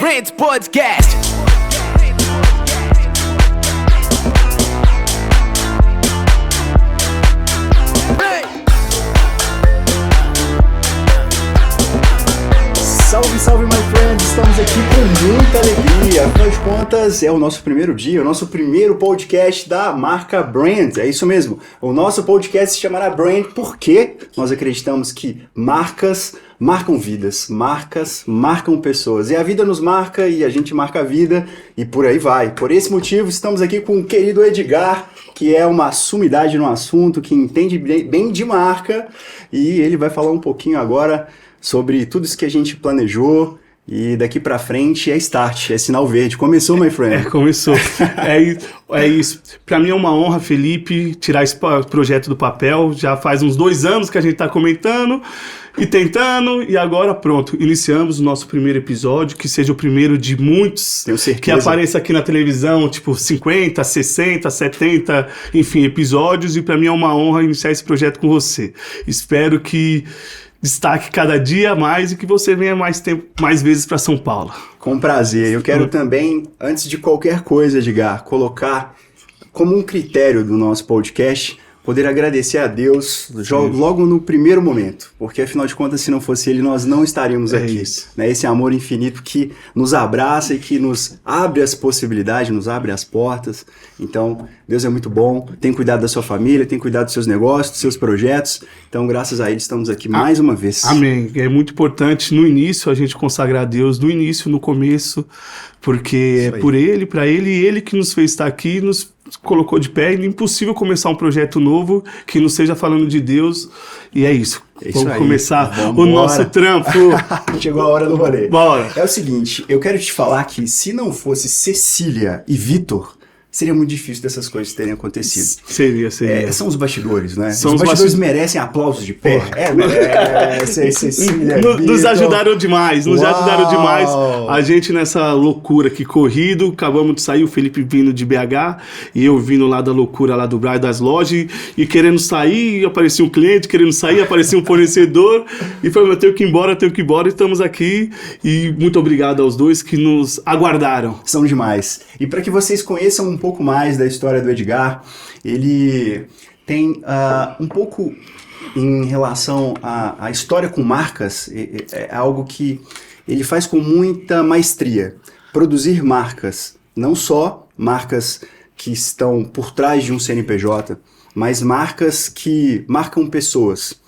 Brands Podcast. Salve, salve, my friends! Estamos aqui com muita alegria. Afinal de contas, é o nosso primeiro dia, o nosso primeiro podcast da marca Brand. É isso mesmo. O nosso podcast se chamará Brand porque nós acreditamos que marcas marcam vidas, marcas marcam pessoas. E a vida nos marca e a gente marca a vida e por aí vai. Por esse motivo, estamos aqui com o querido Edgar, que é uma sumidade no assunto, que entende bem de marca, e ele vai falar um pouquinho agora sobre tudo isso que a gente planejou, e daqui pra frente é start, é sinal verde. Começou, my friend? Começou. É isso. Pra mim é uma honra, Felipe, tirar esse projeto do papel. Já faz uns 2 anos que a gente tá comentando e tentando, e agora pronto, iniciamos o nosso primeiro episódio, que seja o primeiro de muitos. Tenho certeza. Que apareça aqui na televisão, tipo 50, 60, 70, enfim, episódios, e pra mim é uma honra iniciar esse projeto com você. Espero que destaque cada dia mais e que você venha mais vezes para São Paulo. Com prazer. Eu quero também, antes de qualquer coisa, Edgar, colocar como um critério do nosso podcast, poder agradecer a Deus logo no primeiro momento, porque afinal de contas, se não fosse Ele, nós não estaríamos aqui. Isso. Né? Esse amor infinito que nos abraça e que nos abre as possibilidades, nos abre as portas. Então, Deus é muito bom, tem cuidado da sua família, tem cuidado dos seus negócios, dos seus projetos. Então, graças a Ele, estamos aqui mais uma vez. Amém. É muito importante no início a gente consagrar a Deus, no início, no começo, porque é por Ele, para Ele, e Ele que nos fez estar aqui, nos colocou de pé, e é impossível começar um projeto novo que não seja falando de Deus, e é isso. Vamos começar o nosso trampo. Chegou a hora do rolê. Bora. É o seguinte, eu quero te falar que se não fosse Cecília e Vitor, seria muito difícil dessas coisas terem acontecido. Seria. São os bastidores, né? São os bastidores merecem aplausos de pé. Merece, Cecília. Nos ajudaram demais, A gente nessa loucura aqui, corrido, acabamos de sair, o Felipe vindo de BH, e eu vindo lá da loucura, lá do Braille das lojas, e querendo sair, aparecia um cliente, querendo sair, aparecia um fornecedor, e falei, eu tenho que ir embora, e estamos aqui, e muito obrigado aos dois que nos aguardaram. São demais. E para que vocês conheçam um pouco mais da história do Edgar, ele tem um pouco em relação à história com marcas, é algo que ele faz com muita maestria. Produzir marcas, não só marcas que estão por trás de um CNPJ, mas marcas que marcam pessoas.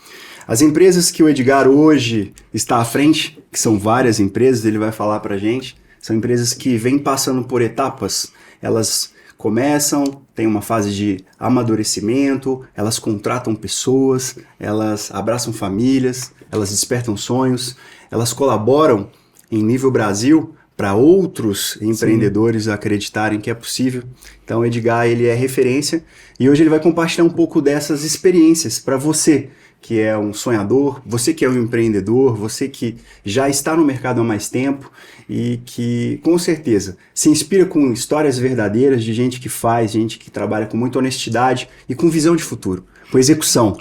As empresas que o Edgar hoje está à frente, que são várias empresas, ele vai falar pra gente, são empresas que vêm passando por etapas. Elas começam, tem uma fase de amadurecimento, elas contratam pessoas, elas abraçam famílias, elas despertam sonhos, elas colaboram em nível Brasil para outros empreendedores acreditarem que é possível. Então o Edgar, ele é referência, e hoje ele vai compartilhar um pouco dessas experiências para você, que é um sonhador, você que é um empreendedor, você que já está no mercado há mais tempo e que, com certeza, se inspira com histórias verdadeiras de gente que faz, gente que trabalha com muita honestidade e com visão de futuro, com execução.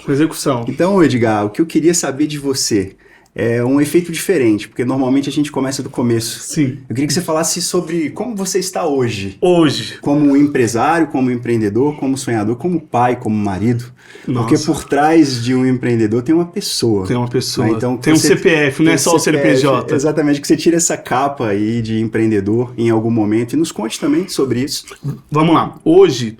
Então, Edgar, o que eu queria saber de você é um efeito diferente, porque normalmente a gente começa do começo. Sim. Eu queria que você falasse sobre como você está hoje. Hoje. Como empresário, como empreendedor, como sonhador, como pai, como marido. Nossa. Porque por trás de um empreendedor tem uma pessoa. Tem uma pessoa. Né? Então, tem um CPF, não é só o CNPJ. Exatamente, que você tira essa capa aí de empreendedor em algum momento e nos conte também sobre isso. Vamos lá. Hoje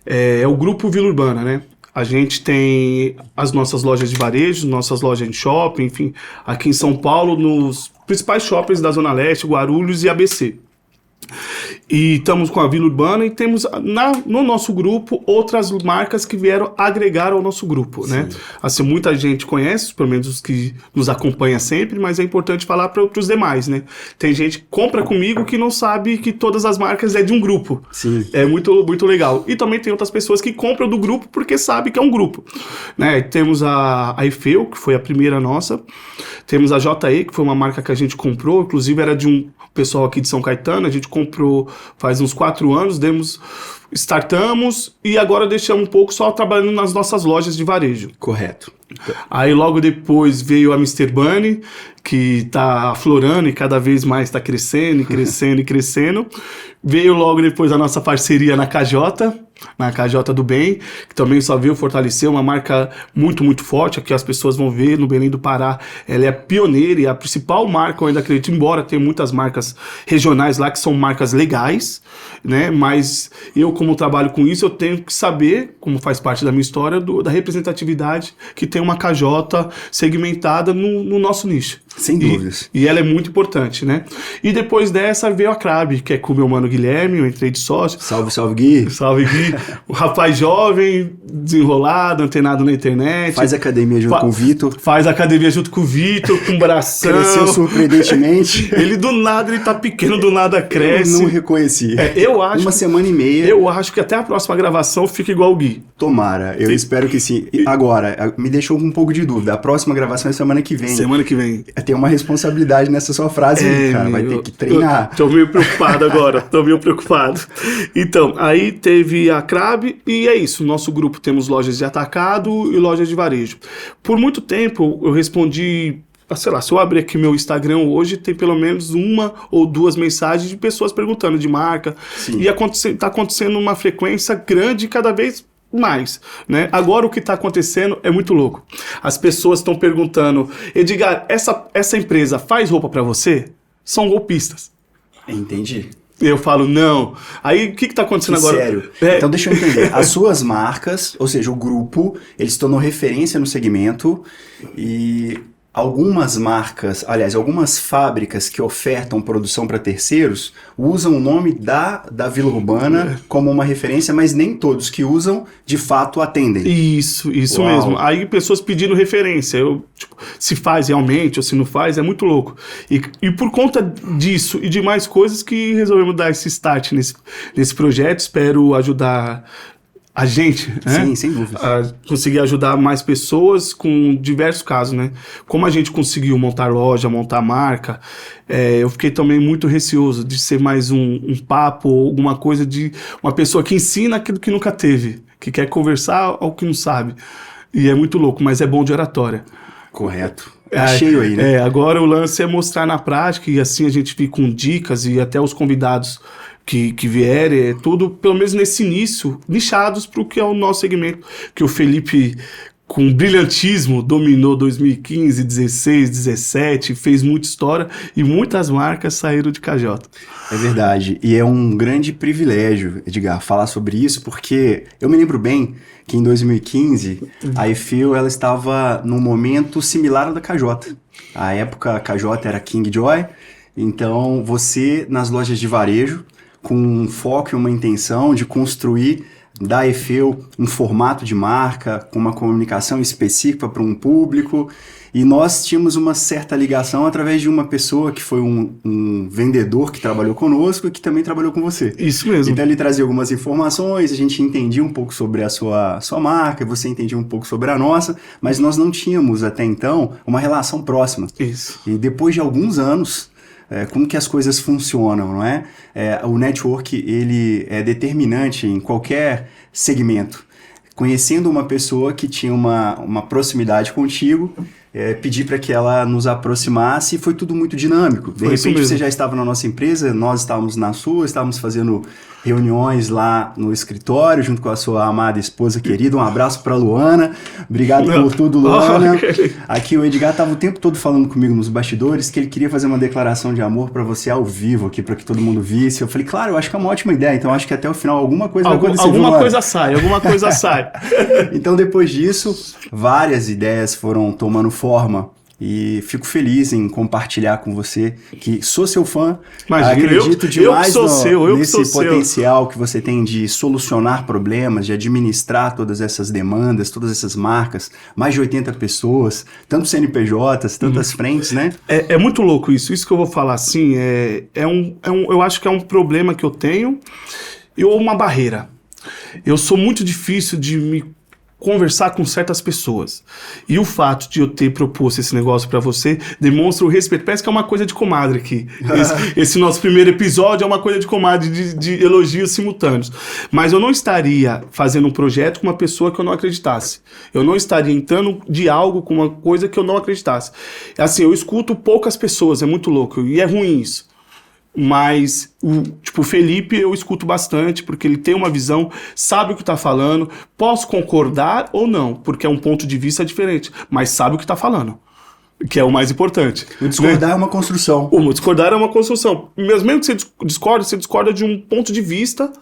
é o Grupo Vila Urbana, né? A gente tem as nossas lojas de varejo, nossas lojas de shopping, enfim, aqui em São Paulo, nos principais shoppings da Zona Leste, Guarulhos e ABC. E estamos com a Vila Urbana e temos no nosso grupo outras marcas que vieram agregar ao nosso grupo, né? Assim, muita gente conhece, pelo menos os que nos acompanham sempre, mas é importante falar para os demais, né? Tem gente que compra comigo que não sabe que todas as marcas é de um grupo. Sim. É muito, muito legal. E também tem outras pessoas que compram do grupo porque sabem que é um grupo, né? Temos a Efeu, que foi a primeira nossa. Temos a JE, que foi uma marca que a gente comprou, inclusive era de um pessoal aqui de São Caetano, a gente comprou faz uns 4 anos, startamos e agora deixamos um pouco só trabalhando nas nossas lojas de varejo. Correto. Aí logo depois veio a Mr. Bunny, que tá aflorando e cada vez mais está crescendo, e crescendo, e crescendo. Veio logo depois a nossa parceria na KJ do Bem, que também só veio fortalecer uma marca muito, muito forte, que as pessoas vão ver no Belém do Pará. Ela é pioneira e a principal marca, eu ainda acredito, embora tenha muitas marcas regionais lá que são marcas legais, né? Mas eu, como trabalho com isso, eu tenho que saber, como faz parte da minha história, da representatividade que tem uma KJ segmentada no nosso nicho. Sem dúvidas. E ela é muito importante, né? E depois dessa veio a Crab, que é com o meu mano Guilherme, eu entrei de sócio. Salve, salve, Gui. Salve, Gui. O rapaz jovem, desenrolado, antenado na internet. Faz academia junto com o Vitor. Faz academia junto com o Vitor, com bração. Cresceu surpreendentemente. Ele do nada, ele tá pequeno, do nada cresce. Eu não reconheci. Eu acho. Uma semana e meia. Eu acho que até a próxima gravação fica igual o Gui. Tomara, eu espero que sim. Agora, me deixou com um pouco de dúvida. A próxima gravação é semana que vem. Semana que vem. Tem uma responsabilidade nessa sua frase aí, cara. Vai ter que treinar. Tô meio preocupado agora. Tô meio preocupado. Então, aí teve a Crab e é isso. Nosso grupo temos lojas de atacado e lojas de varejo. Por muito tempo eu respondi, sei lá, se eu abrir aqui meu Instagram hoje, tem pelo menos 1 ou 2 mensagens de pessoas perguntando de marca. Sim. E tá acontecendo uma frequência grande cada vez mais, né? Agora o que está acontecendo é muito louco. As pessoas estão perguntando: Edgar, essa empresa faz roupa para você? São golpistas. Entendi. Eu falo, não. Aí o que está acontecendo agora? Sério? Então deixa eu entender. As suas marcas, ou seja, o grupo, eles se tornou referência no segmento e algumas marcas, aliás, algumas fábricas que ofertam produção para terceiros usam o nome da Vila Urbana como uma referência, mas nem todos que usam, de fato, atendem. Isso Uau. mesmo. Aí pessoas pedindo referência. Se faz realmente ou se não faz, é muito louco. E por conta disso e de mais coisas que resolvemos dar esse start nesse projeto, espero ajudar a gente, né? Sim, sem dúvida. A conseguir ajudar mais pessoas com diversos casos, né? Como a gente conseguiu montar loja, montar marca, eu fiquei também muito receoso de ser mais um papo ou alguma coisa de uma pessoa que ensina aquilo que nunca teve, que quer conversar ou que não sabe. E é muito louco, mas é bom de oratória. Correto. Tá cheio aí, né? Agora o lance é mostrar na prática e assim a gente fica com dicas e até os convidados que vierem, tudo, pelo menos nesse início, nichados para o que é o nosso segmento, que o Felipe, com brilhantismo, dominou 2015, 16, 17, fez muita história e muitas marcas saíram de KJ. É verdade, e é um grande privilégio, Edgar, falar sobre isso, porque eu me lembro bem que em 2015 a EFEU ela estava num momento similar ao da KJ. A época a KJ era King Joy, então você nas lojas de varejo, com um foco e uma intenção de construir da EFEU um formato de marca, com uma comunicação específica para um público, e nós tínhamos uma certa ligação através de uma pessoa que foi um vendedor que trabalhou conosco e que também trabalhou com você. Isso mesmo. Então ele trazia algumas informações, a gente entendia um pouco sobre a sua marca, você entendia um pouco sobre a nossa, mas nós não tínhamos até então uma relação próxima. Isso. E depois de alguns anos, como que as coisas funcionam, não é? O network, ele é determinante em qualquer segmento. Conhecendo uma pessoa que tinha uma proximidade contigo, pedir para que ela nos aproximasse, e foi tudo muito dinâmico. De repente você já estava na nossa empresa, nós estávamos na sua, estávamos fazendo reuniões lá no escritório, junto com a sua amada esposa querida. Um abraço para Luana. Obrigado por tudo, Luana. Aqui o Edgar estava o tempo todo falando comigo nos bastidores que ele queria fazer uma declaração de amor para você ao vivo aqui, para que todo mundo visse. Eu falei, claro, eu acho que é uma ótima ideia, então acho que até o final alguma coisa vai acontecer. Alguma coisa sai. Então depois disso, várias ideias foram tomando forma. E fico feliz em compartilhar com você que sou seu fã. Imagina, acredito demais nesse potencial que você tem de solucionar problemas, de administrar todas essas demandas, todas essas marcas, mais de 80 pessoas, tantos CNPJs, tantas frentes, né? É muito louco isso. Isso que eu vou falar assim, eu acho que é um problema que eu tenho ou uma barreira. Eu sou muito difícil de me conversar com certas pessoas. E o fato de eu ter proposto esse negócio pra você demonstra o respeito. Parece que é uma coisa de comadre aqui. Esse nosso primeiro episódio é uma coisa de comadre, de elogios simultâneos. Mas eu não estaria fazendo um projeto com uma pessoa que eu não acreditasse. Eu não estaria entrando de algo com uma coisa que eu não acreditasse. Assim, eu escuto poucas pessoas, é muito louco. E é ruim isso. Mas, o Felipe eu escuto bastante, porque ele tem uma visão, sabe o que está falando, posso concordar ou não, porque é um ponto de vista diferente, mas sabe o que está falando, que é o mais importante. O discordar é uma construção. O discordar é uma construção. Mesmo que você discorda de um ponto de vista,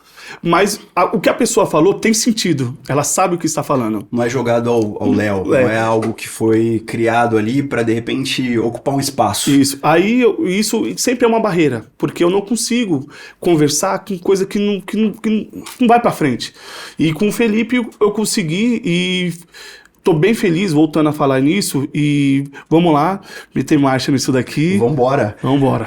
mas o que a pessoa falou tem sentido. Ela sabe o que está falando. Não é jogado ao léu, não é algo que foi criado ali para de repente ocupar um espaço. Isso. Aí isso sempre é uma barreira, porque eu não consigo conversar com coisa que não vai para frente. E com o Felipe eu consegui e tô bem feliz voltando a falar nisso e vamos lá, meter marcha nisso daqui. Vambora.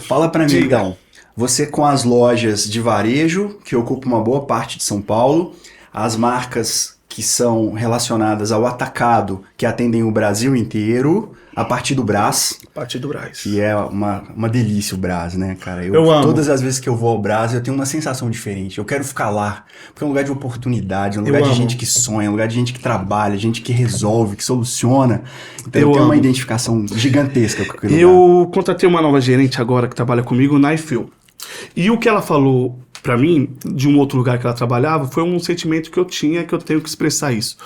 Fala para mim, então. Você com as lojas de varejo, que ocupam uma boa parte de São Paulo, as marcas que são relacionadas ao atacado, que atendem o Brasil inteiro, a partir do Brás. Que é uma delícia o Brás, né, cara? Eu amo. Todas as vezes que eu vou ao Brás, eu tenho uma sensação diferente. Eu quero ficar lá, porque é um lugar de oportunidade, é um lugar de gente que sonha, é um lugar de gente que trabalha, gente que resolve, que soluciona. Então eu tenho uma identificação gigantesca com aquele lugar. Eu contratei uma nova gerente agora que trabalha comigo na iFeel. E o que ela falou pra mim, de um outro lugar que ela trabalhava, foi um sentimento que eu tinha, que eu tenho que expressar isso.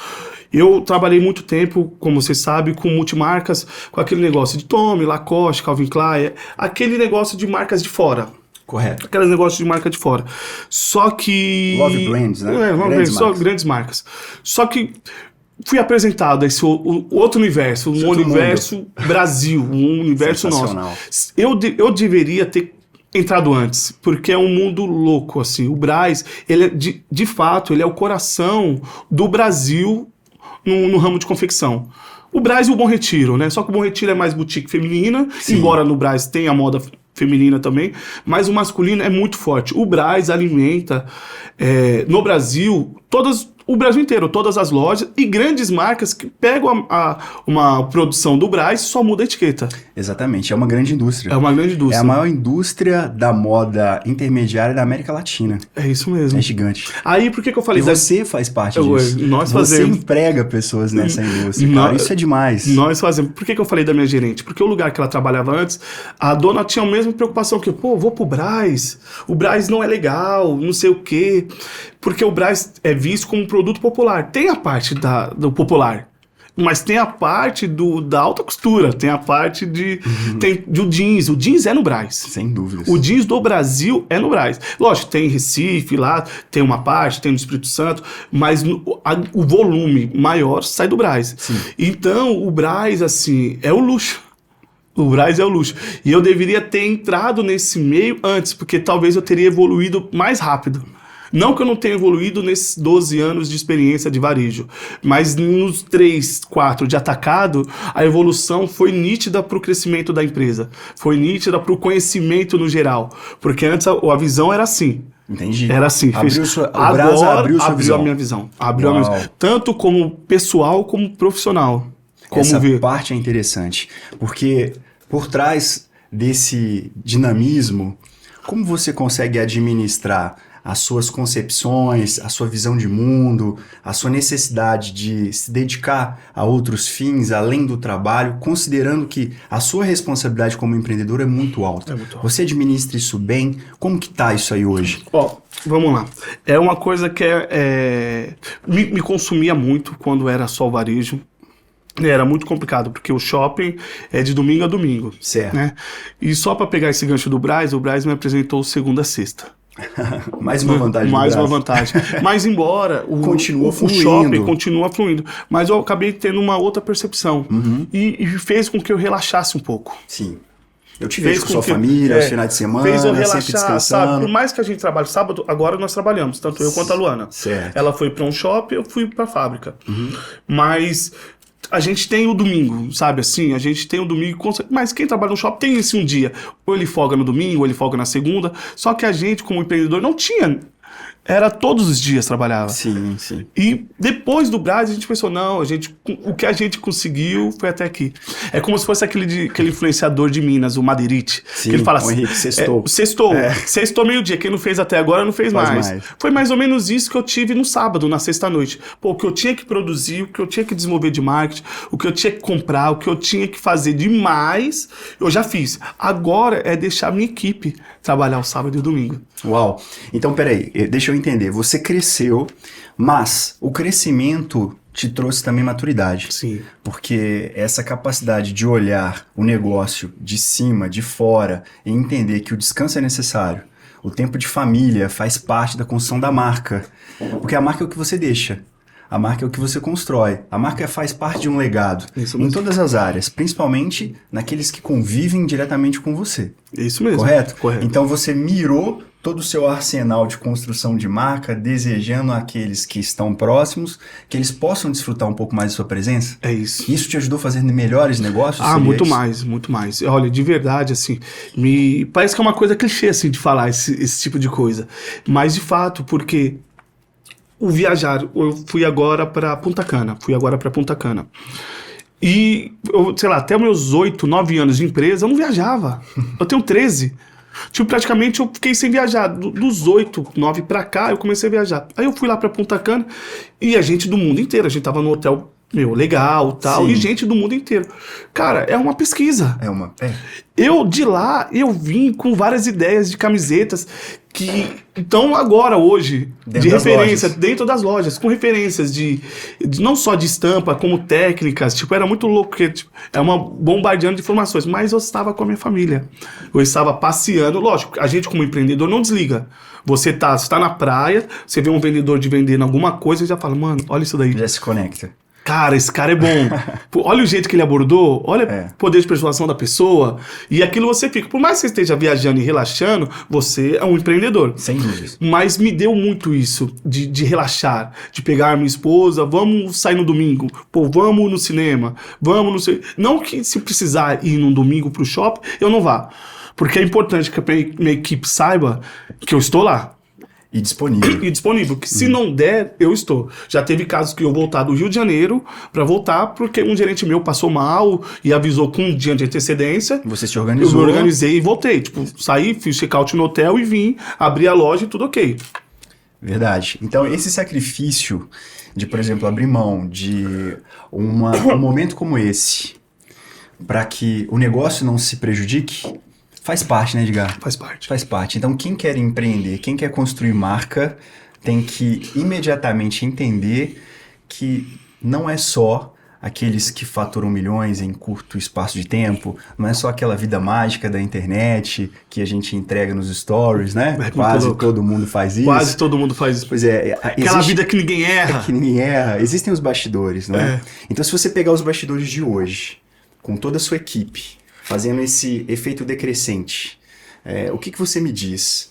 Eu trabalhei muito tempo, como você sabe, com multimarcas, com aquele negócio de Tommy, Lacoste, Calvin Klein, aquele negócio de marcas de fora. Correto. Aqueles negócios de marca de fora. Só que... Love brands, né? Grandes marcas. Só que fui apresentado a esse outro universo, um universo Brasil, um universo nosso. Eu deveria ter entrado antes, porque é um mundo louco, assim. O Brás, ele é, de fato, ele é o coração do Brasil no ramo de confecção. O Brás e o Bom Retiro, né? Só que o Bom Retiro é mais boutique feminina, sim, embora no Brás tenha a moda feminina também, mas o masculino é muito forte. O Brás alimenta, no Brasil, o Brasil inteiro, todas as lojas e grandes marcas que pegam uma produção do Brás e só muda a etiqueta. Exatamente, é uma grande indústria. É uma grande indústria. É a maior indústria da moda intermediária da América Latina. É isso mesmo. É gigante. Aí, por que eu falei... E você faz parte disso. Nós você fazemos. Emprega pessoas nessa indústria, cara. Isso é demais. Nós fazemos. Por que eu falei da minha gerente? Porque o lugar que ela trabalhava antes, a dona tinha a mesma preocupação que eu. Vou pro Brás. O Brás não é legal, não sei o quê. Porque o Brás é visto como um produto popular. Tem a parte do popular, mas tem a parte da alta costura, tem a parte do jeans. O jeans é no Brás. Sem dúvidas. O jeans do Brasil é no Brás. Lógico, tem Recife lá, tem uma parte, tem no Espírito Santo, mas o volume maior sai do Brás. Sim. Então, o Brás, assim, é o luxo. O Brás é o luxo. E eu deveria ter entrado nesse meio antes, porque talvez eu teria evoluído mais rápido. Não que eu não tenha evoluído nesses 12 anos de experiência de varejo, mas nos 3, 4 de atacado, a evolução foi nítida para o crescimento da empresa, foi nítida para o conhecimento no geral, porque antes a visão era assim. Entendi. Era assim. Agora abriu a minha visão. Abriu a minha visão. Tanto como pessoal como profissional. Essa parte é interessante, porque por trás desse dinamismo, como você consegue administrar as suas concepções, a sua visão de mundo, a sua necessidade de se dedicar a outros fins, além do trabalho, considerando que a sua responsabilidade como empreendedor é muito alta. Você administra isso bem? Como que tá isso aí hoje? Vamos lá. É uma coisa que me consumia muito quando era só o varejo. Era muito complicado, porque o shopping é de domingo a domingo. Certo. Né? E só para pegar esse gancho do Brás, o Brás me apresentou segunda a sexta. Mais uma vantagem. Mais uma vantagem. Mas embora o shopping continua fluindo, mas eu acabei tendo uma outra percepção. E fez com que eu relaxasse um pouco. Sim. Eu te vejo com sua família, aos finais de semana, fez eu relaxar, sempre descansando. Sabe? Por mais que a gente trabalhe sábado, agora nós trabalhamos, tanto eu quanto a Luana. Certo. Ela foi para um shopping, eu fui para a fábrica. Mas a gente tem o domingo, sabe assim? A gente tem o domingo, mas quem trabalha no shopping tem esse um dia. Ou ele folga no domingo, ou ele folga na segunda. Só que a gente, como empreendedor, não tinha Era todos os dias trabalhava. Sim, sim. E depois do Brás, a gente pensou, não, o que a gente conseguiu foi até aqui. É como se fosse aquele influenciador de Minas, o Madeirite. Sim, que ele fala o Henrique Sextou. Sextou meio-dia. Quem não fez até agora não fez mais. Foi mais ou menos isso que eu tive no sábado, na sexta-noite. Pô, o que eu tinha que produzir, o que eu tinha que desenvolver de marketing, o que eu tinha que comprar, o que eu tinha que fazer demais, eu já fiz. Agora é deixar a minha equipe trabalhar o sábado e o domingo. Uau. Então, peraí, deixa eu entender. Você cresceu, mas o crescimento te trouxe também maturidade. Sim. Porque essa capacidade de olhar o negócio de cima, de fora, e entender que o descanso é necessário, o tempo de família faz parte da construção da marca. Porque a marca é o que você deixa. A marca é o que você constrói. A marca faz parte de um legado. Isso mesmo. Em todas as áreas, principalmente naqueles que convivem diretamente com você. Isso mesmo. Correto? Correto. Então você mirou todo o seu arsenal de construção de marca, desejando àqueles que estão próximos que eles possam desfrutar um pouco mais de sua presença? É isso. Isso te ajudou a fazer melhores negócios? Ah, muito isso? mais, muito mais. Olha, de verdade, assim, parece que é uma coisa clichê, assim, de falar esse tipo de coisa. Mas, de fato, porque o viajar, eu fui agora para Punta Cana. E, sei lá, até meus 8, 9 anos de empresa, eu não viajava. Eu tenho 13. Tipo, praticamente eu fiquei sem viajar. Dos 8, 9 pra cá, eu comecei a viajar. Aí eu fui lá pra Punta Cana e a gente do mundo inteiro. A gente tava no hotel, legal tal. Sim. E gente do mundo inteiro. Cara, é uma pesquisa. Eu, de lá, eu vim com várias ideias de camisetas que estão agora, hoje, de referência, dentro das lojas, com referências de não só de estampa, como técnicas. Tipo, era muito louco, porque tipo, é uma bombardeando de informações. Mas eu estava com a minha família. Eu estava passeando. Lógico, a gente como empreendedor não desliga. Você tá na praia, você vê um vendedor de vendendo alguma coisa e já fala, mano, olha isso daí. Já se conecta. Cara, esse cara é bom. Pô, olha o jeito que ele abordou, olha o poder de persuasão da pessoa. E aquilo você fica. Por mais que você esteja viajando e relaxando, você é um empreendedor. Sem dúvidas. Mas me deu muito isso, de relaxar, de pegar a minha esposa, vamos sair no domingo, pô, vamos no cinema, vamos no... Não que se precisar ir num domingo pro shopping, eu não vá. Porque é importante que a minha equipe saiba que eu estou lá. E disponível. Que se não der, eu estou. Já teve casos que eu voltar do Rio de Janeiro pra voltar porque um gerente meu passou mal e avisou com um dia de antecedência. Você se organizou. Eu me organizei e voltei. Tipo, saí, fiz check-out no hotel e vim, abri a loja e tudo ok. Verdade. Então, esse sacrifício de, por exemplo, abrir mão de um momento como esse para que o negócio não se prejudique, faz parte, né, Edgar? Faz parte. Faz parte. Então, quem quer empreender, quem quer construir marca, tem que imediatamente entender que não é só aqueles que faturam milhões em curto espaço de tempo, não é só aquela vida mágica da internet que a gente entrega nos stories, né? Quase todo mundo faz isso. Quase todo mundo faz isso. Pois é. Aquela vida que ninguém erra. Que ninguém erra. Existem os bastidores, né? Então, se você pegar os bastidores de hoje, com toda a sua equipe, fazendo esse efeito decrescente, o que você me diz?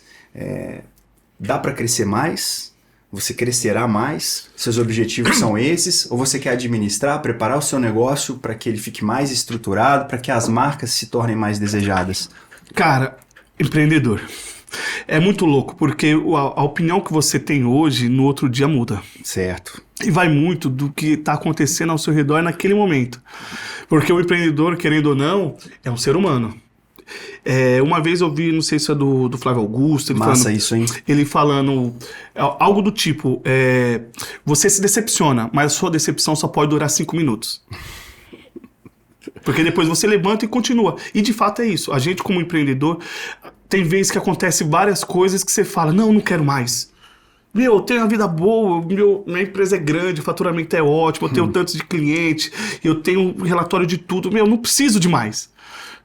Dá para crescer mais? Você crescerá mais? Seus objetivos são esses? Ou você quer administrar, preparar o seu negócio para que ele fique mais estruturado, para que as marcas se tornem mais desejadas? Cara, empreendedor. É muito louco, porque a opinião que você tem hoje, no outro dia muda. Certo. E vai muito do que está acontecendo ao seu redor naquele momento. Porque o empreendedor, querendo ou não, é um ser humano. Uma vez eu vi, não sei se é do Flávio Augusto, ele falando algo do tipo, você se decepciona, mas a sua decepção só pode durar 5 minutos. Porque depois você levanta e continua. E de fato é isso. A gente como empreendedor, tem vezes que acontece várias coisas que você fala, não quero mais. Eu tenho uma vida boa, minha empresa é grande, o faturamento é ótimo, eu tenho tantos de cliente, eu tenho um relatório de tudo, não preciso de mais.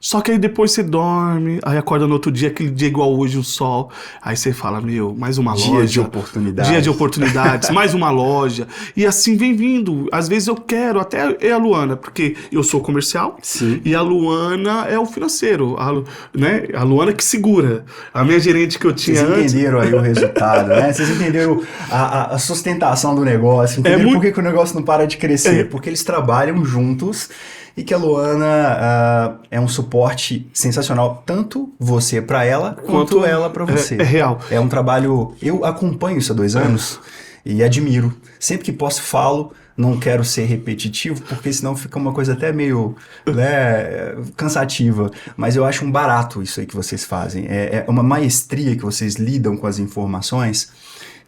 Só que aí depois você dorme, aí acorda no outro dia, aquele dia igual hoje, o sol. Aí você fala, mais uma loja. Dia de oportunidades. Dia de oportunidades, mais uma loja. E assim vem vindo. Às vezes eu quero, até a Luana, porque eu sou comercial. Sim. E a Luana é o financeiro. A Luana que segura. A minha gerente que eu tinha antes... Vocês entenderam aí o resultado, né? Vocês entenderam a sustentação do negócio. Entenderam por que o negócio não para de crescer. Porque eles trabalham juntos e que a Luana... é um suporte sensacional, tanto você para ela, quanto ela para você. É real. É um trabalho... Eu acompanho isso há 2 anos e admiro. Sempre que posso, falo. Não quero ser repetitivo, porque senão fica uma coisa até meio, né, cansativa. Mas eu acho um barato isso aí que vocês fazem. É uma maestria que vocês lidam com as informações,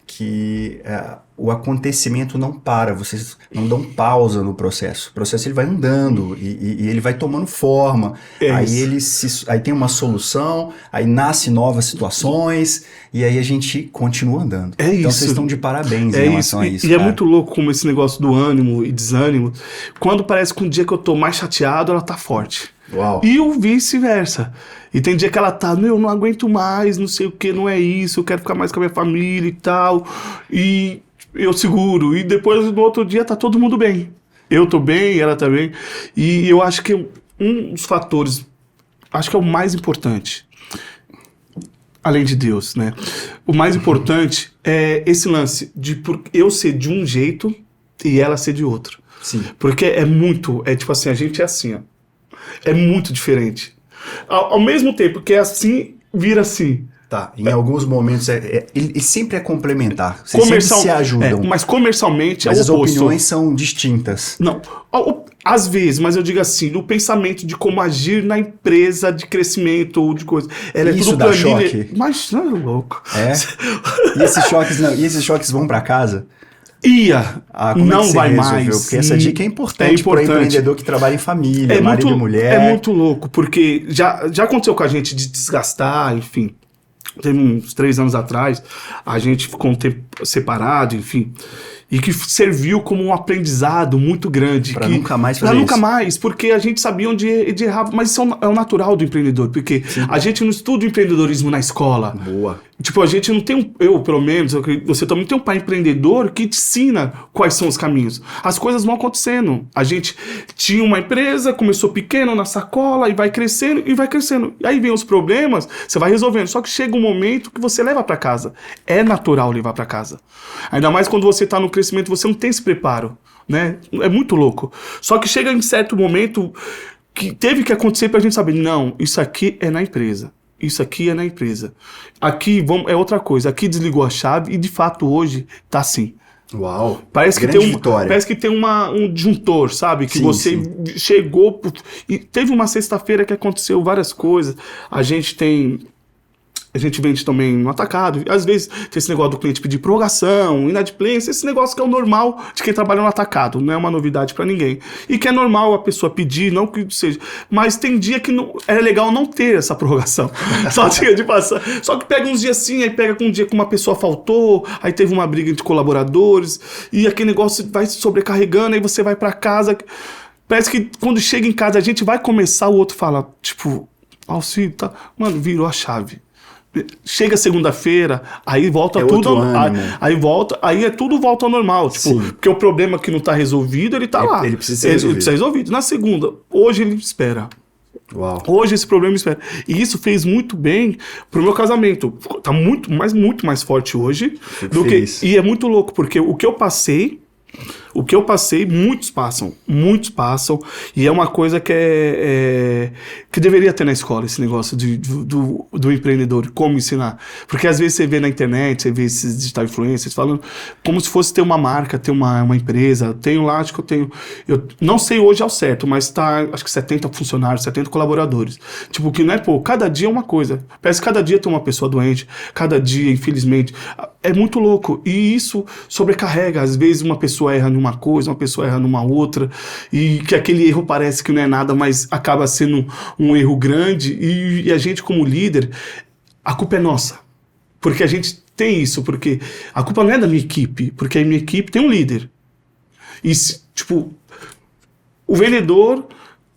que o acontecimento não para, vocês não dão pausa no processo. O processo ele vai andando e ele vai tomando forma. Aí tem uma solução, aí nasce novas situações e aí a gente continua andando. Então vocês estão de parabéns em relação a isso. E é muito louco como esse negócio do ânimo e desânimo. Quando parece que um dia que eu tô mais chateado, ela tá forte. Uau. E o vice-versa. E tem dia que ela tá, eu não aguento mais, não sei o que, não é isso, eu quero ficar mais com a minha família e tal. E eu seguro. E depois, no outro dia, tá todo mundo bem. Eu tô bem, ela tá bem. E eu acho que um dos fatores, acho que é o mais importante, além de Deus, né? O mais importante é esse lance de eu ser de um jeito e ela ser de outro. Sim. Porque é tipo assim, a gente é assim, ó. É muito diferente. Ao mesmo tempo que é assim, vira assim. Tá, em alguns momentos ele sempre é complementar. Vocês sempre se ajudam. Mas comercialmente mas é o as oposto. opiniões são distintas. Não, às vezes, mas eu digo assim, no pensamento de como agir na empresa de crescimento ou de coisa. Ela é Isso tudo dá planilha. choque? Mas não é louco. É? E esses choques vão para casa? Como não é que você vai resolveu? mais. Porque essa dica é importante para empreendedor que trabalha em família, marido e mulher. É muito louco, porque já aconteceu com a gente de desgastar, enfim. Teve uns 3 anos atrás, a gente ficou um tempo separado, enfim. E que serviu como um aprendizado muito grande. Para nunca mais fazer isso. Para nunca isso. mais, porque a gente sabia onde errar. Mas isso é o natural do empreendedor, porque a gente não estuda o empreendedorismo na escola. Boa. Tipo, a gente não tem eu pelo menos, você também tem um pai empreendedor que te ensina quais são os caminhos. As coisas vão acontecendo. A gente tinha uma empresa, começou pequeno na sacola e vai crescendo e vai crescendo. E aí vem os problemas, você vai resolvendo. Só que chega um momento que você leva para casa. É natural levar para casa. Ainda mais quando você tá no crescimento, você não tem esse preparo, né? É muito louco. Só que chega em certo momento que teve que acontecer pra gente saber, não, isso aqui é na empresa. Isso aqui é na empresa. Aqui é outra coisa. Aqui desligou a chave e, de fato, hoje tá assim. Uau. Parece que tem um disjuntor, sabe? Que Sim, você chegou... E teve uma sexta-feira que aconteceu várias coisas. A gente vende também no atacado. Às vezes tem esse negócio do cliente pedir prorrogação, inadimplência, esse negócio que é o normal de quem trabalha no atacado. Não é uma novidade pra ninguém. E que é normal a pessoa pedir, não que seja. Mas tem dia que é legal não ter essa prorrogação. Só dia de passar. Só que pega uns dias assim, aí pega um dia que uma pessoa faltou, aí teve uma briga entre colaboradores, e aquele negócio vai se sobrecarregando, aí você vai pra casa. Parece que quando chega em casa a gente vai começar, o outro fala, tipo, Alci, tá, mano, virou a chave. Chega segunda-feira, aí volta tudo. Aí tudo volta ao normal. Tipo, porque o problema que não tá resolvido, ele tá lá. Ele precisa ser resolvido. Ele precisa ser resolvido. Na segunda, hoje ele espera. Uau. Hoje esse problema espera. E isso fez muito bem pro meu casamento. Tá muito mais forte hoje do que. E é muito louco, porque o que eu passei, muitos passam, e é uma coisa que deveria ter na escola, esse negócio do empreendedor, como ensinar, porque às vezes você vê na internet, você vê esses digital influencers falando como se fosse ter uma marca, ter uma empresa, acho que eu não sei hoje ao certo, mas tá, acho que 70 funcionários, 70 colaboradores, tipo, que não é, cada dia é uma coisa, parece que cada dia tem uma pessoa doente, cada dia, infelizmente, é muito louco, e isso sobrecarrega, às vezes uma pessoa erra numa coisa, uma pessoa erra numa outra, e que aquele erro parece que não é nada, mas acaba sendo um erro grande, e a gente como líder, a culpa é nossa, porque a gente tem isso, porque a culpa não é da minha equipe, porque a minha equipe tem um líder, e tipo, o vendedor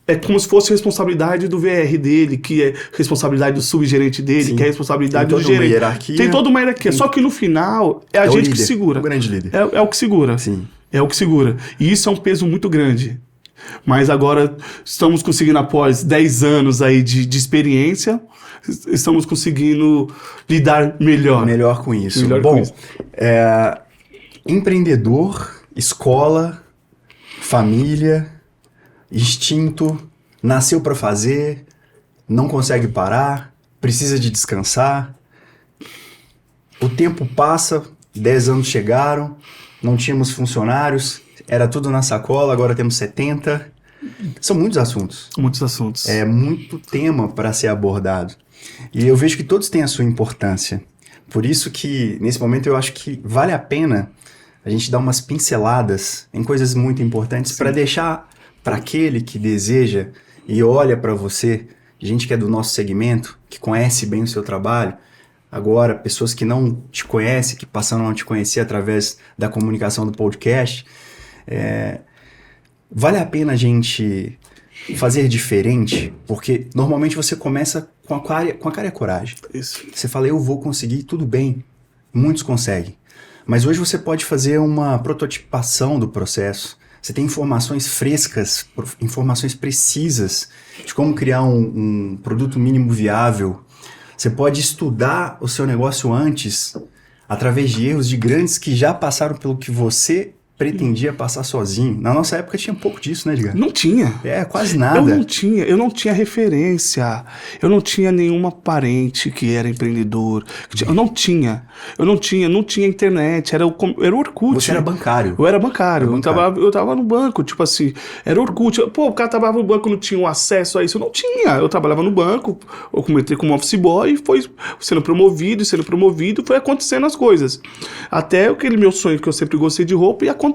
é como se fosse responsabilidade do VR dele, que é responsabilidade do subgerente dele, que é responsabilidade do gerente. Tem toda uma hierarquia. Só que no final é a gente que segura. O grande líder. É o que segura. Sim. É o que segura. E isso é um peso muito grande. Mas agora estamos conseguindo, após 10 anos aí de experiência, estamos conseguindo lidar melhor com isso. Bom, empreendedor, escola, família, instinto, nasceu para fazer, não consegue parar, precisa de descansar. O tempo passa, 10 anos chegaram, não tínhamos funcionários, era tudo na sacola, agora temos 70. São muitos assuntos. Muitos assuntos. É muito tema para ser abordado. E eu vejo que todos têm a sua importância. Por isso que, nesse momento, eu acho que vale a pena a gente dar umas pinceladas em coisas muito importantes para deixar para aquele que deseja e olha para você, gente que é do nosso segmento, que conhece bem o seu trabalho, agora pessoas que não te conhecem, que passaram a te conhecer através da comunicação do podcast, vale a pena a gente fazer diferente, porque normalmente você começa com a cara e a coragem. Isso. Você fala, eu vou conseguir, tudo bem. Muitos conseguem. Mas hoje você pode fazer uma prototipação do processo. Você tem informações frescas, informações precisas de como criar um produto mínimo viável. Você pode estudar o seu negócio antes, através de erros de grandes que já passaram pelo que você pretendia passar sozinho. Na nossa época tinha pouco disso, né, Edgar? Não tinha. Quase nada. Eu não tinha referência. Eu não tinha nenhuma parente que era empreendedor. Eu não tinha internet. Era o Orkut. Você era bancário. Eu era bancário. Eu tava no banco, tipo assim, era Orkut. Pô, o cara trabalhava no banco, não tinha um acesso a isso. Eu não tinha. Eu trabalhava no banco, eu comecei como office boy e foi sendo promovido, foi acontecendo as coisas. Até aquele meu sonho que eu sempre gostei de roupa ia acontecer,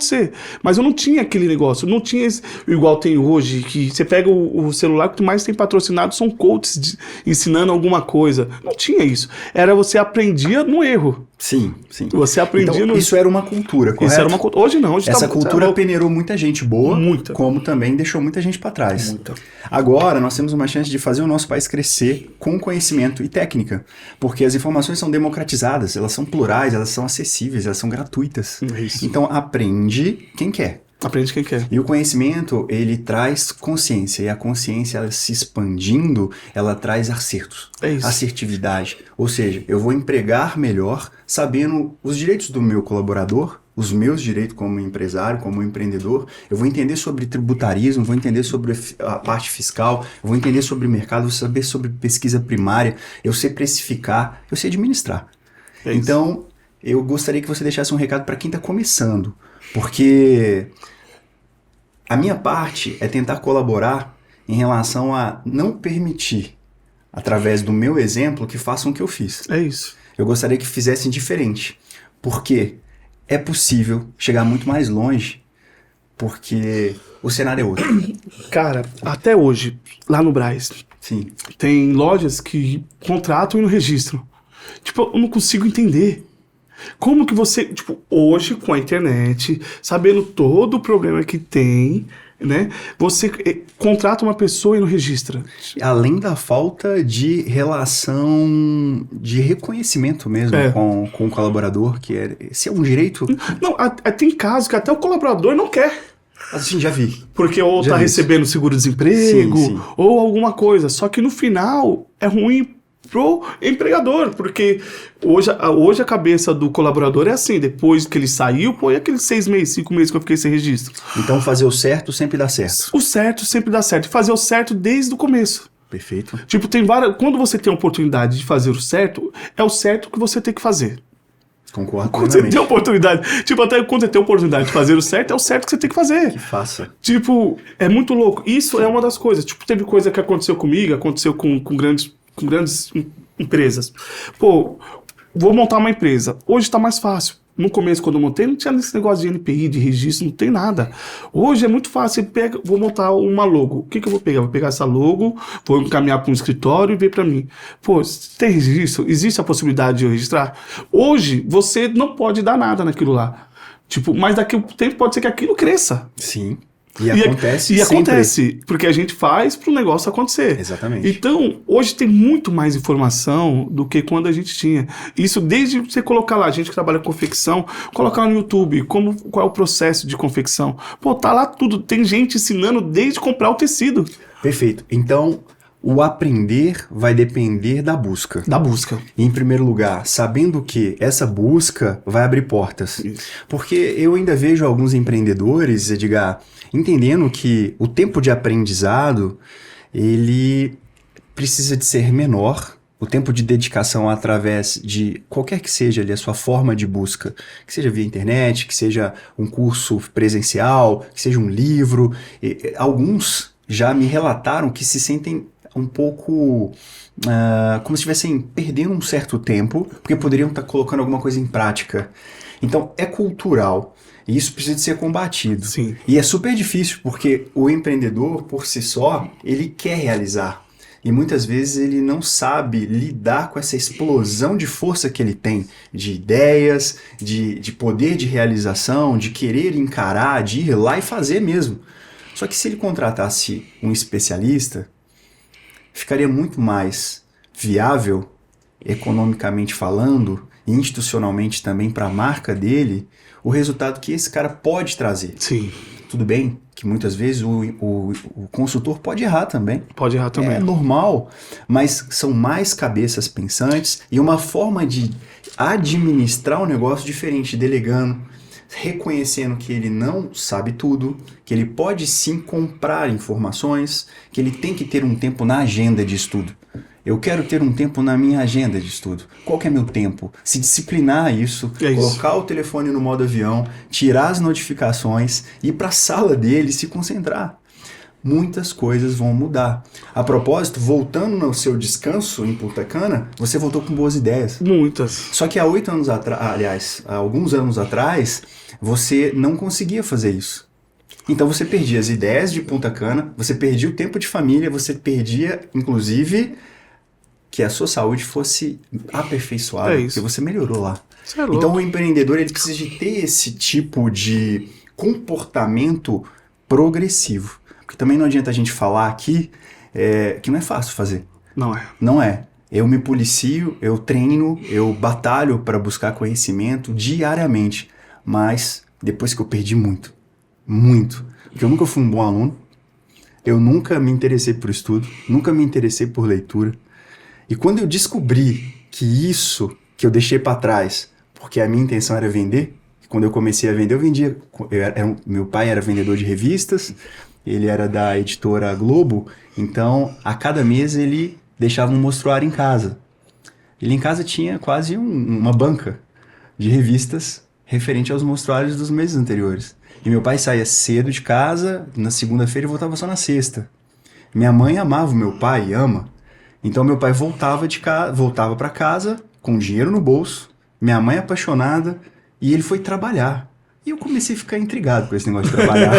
mas eu não tinha aquele negócio, não tinha igual tem hoje, que você pega o celular, que mais tem patrocinado são coaches ensinando alguma coisa, não tinha isso, era você aprendia no erro. Sim. Você aprendia então, isso era uma cultura, correto? Isso era uma cultura, hoje não. Hoje essa cultura peneirou muita gente boa, como também deixou muita gente para trás. Muita. Agora nós temos uma chance de fazer o nosso país crescer com conhecimento e técnica, porque as informações são democratizadas, elas são plurais, elas são acessíveis, elas são gratuitas. Isso. Então aprende quem quer. Aprende quem quer. E o conhecimento, ele traz consciência, e a consciência, ela se expandindo, ela traz acertos, assertividade. Ou seja, eu vou empregar melhor, sabendo os direitos do meu colaborador, os meus direitos como empresário, como empreendedor, eu vou entender sobre tributarismo, vou entender sobre a parte fiscal, eu vou entender sobre mercado, vou saber sobre pesquisa primária, eu sei precificar, eu sei administrar. Então, eu gostaria que você deixasse um recado para quem está começando, porque a minha parte é tentar colaborar em relação a não permitir, através do meu exemplo, que façam o que eu fiz. É isso. Eu gostaria que fizessem diferente, porque é possível chegar muito mais longe, porque o cenário é outro. Cara, até hoje, lá no Brás, Sim. tem lojas que contratam e não registram. Tipo, eu não consigo entender. Como que você, tipo, hoje com a internet, sabendo todo o problema que tem, né, você contrata uma pessoa e não registra. Além da falta de relação, de reconhecimento mesmo com o colaborador, que esse é um direito. Não, tem casos que até o colaborador não quer. Assim, já vi. Porque ou tá recebendo seguro-desemprego, sim. ou alguma coisa. Só que no final é ruim pro empregador, porque hoje a cabeça do colaborador é assim, depois que ele saiu, pô, e aqueles 6 meses, 5 meses que eu fiquei sem registro? Então fazer o certo sempre dá certo. O certo sempre dá certo, e fazer o certo desde o começo. Perfeito. Tipo, quando você tem a oportunidade de fazer o certo, é o certo que você tem que fazer. Concordo quando você tem a oportunidade, tipo, até quando você tem a oportunidade de fazer o certo, é o certo que você tem que fazer. Que faça. Tipo, é muito louco. Isso é uma das coisas. Tipo, teve coisa que aconteceu comigo, aconteceu com grandes empresas. Pô, vou montar uma empresa. Hoje tá mais fácil. No começo, quando eu montei, não tinha esse negócio de NPI, de registro, não tem nada. Hoje é muito fácil. Vou montar uma logo. O que eu vou pegar? Vou pegar essa logo, vou encaminhar para um escritório e ver para mim. Pô, tem registro? Existe a possibilidade de eu registrar? Hoje, você não pode dar nada naquilo lá. Tipo, mas daqui a um tempo pode ser que aquilo cresça. Sim. E acontece sempre. Acontece, porque a gente faz para o negócio acontecer. Exatamente. Então, hoje tem muito mais informação do que quando a gente tinha. Isso desde você colocar lá, a gente que trabalha com confecção, colocar no YouTube, qual é o processo de confecção. Pô, tá lá tudo, tem gente ensinando desde comprar o tecido. Perfeito. Então, o aprender vai depender da busca. Da busca. E, em primeiro lugar, sabendo que essa busca vai abrir portas. Isso. Porque eu ainda vejo alguns empreendedores, Edgar, entendendo que o tempo de aprendizado ele precisa de ser menor. O tempo de dedicação através de qualquer que seja ali a sua forma de busca, que seja via internet, que seja um curso presencial, que seja um livro. Alguns já me relataram que se sentem um pouco como se estivessem perdendo um certo tempo, porque poderiam estar colocando alguma coisa em prática. Então, é cultural. E isso precisa de ser combatido. Sim. E é super difícil, porque o empreendedor, por si só, ele quer realizar. E muitas vezes ele não sabe lidar com essa explosão de força que ele tem, de ideias, de poder de realização, de querer encarar, de ir lá e fazer mesmo. Só que se ele contratasse um especialista, ficaria muito mais viável, economicamente falando, e institucionalmente também para a marca dele, o resultado que esse cara pode trazer. Sim. Tudo bem que muitas vezes o consultor pode errar também. Pode errar também. É normal, mas são mais cabeças pensantes e uma forma de administrar o negócio diferente, delegando, reconhecendo que ele não sabe tudo, que ele pode sim comprar informações, que ele tem que ter um tempo na agenda de estudo. Eu quero ter um tempo na minha agenda de estudo. Qual que é meu tempo? Se disciplinar a isso, colocar o telefone no modo avião, tirar as notificações, ir para a sala dele e se concentrar. Muitas coisas vão mudar. A propósito, voltando no seu descanso em Punta Cana, você voltou com boas ideias. Muitas. Só que há 8 anos atrás, aliás, há alguns anos atrás, você não conseguia fazer isso. Então você perdia as ideias de Punta Cana, você perdia o tempo de família, você perdia, inclusive, que a sua saúde fosse aperfeiçoada, porque você melhorou lá. Você é louco. Então o empreendedor ele precisa de ter esse tipo de comportamento progressivo. Porque também não adianta a gente falar aqui que não é fácil fazer. Não é. Não é. Eu me policio, eu treino, eu batalho para buscar conhecimento diariamente. Mas depois que eu perdi muito, porque eu nunca fui um bom aluno, eu nunca me interessei por estudo, nunca me interessei por leitura. E quando eu descobri que isso que eu deixei para trás, porque a minha intenção era vender, quando eu comecei a vender, eu vendia. Meu pai era vendedor de revistas, ele era da editora Globo, então a cada mês ele deixava um mostruário em casa. Ele em casa tinha quase uma banca de revistas referente aos mostruários dos meses anteriores. E meu pai saía cedo de casa, na segunda-feira e voltava só na sexta. Minha mãe amava o meu pai, ama. Então meu pai voltava para casa com dinheiro no bolso, minha mãe apaixonada, e ele foi trabalhar. E eu comecei a ficar intrigado com esse negócio de trabalhar.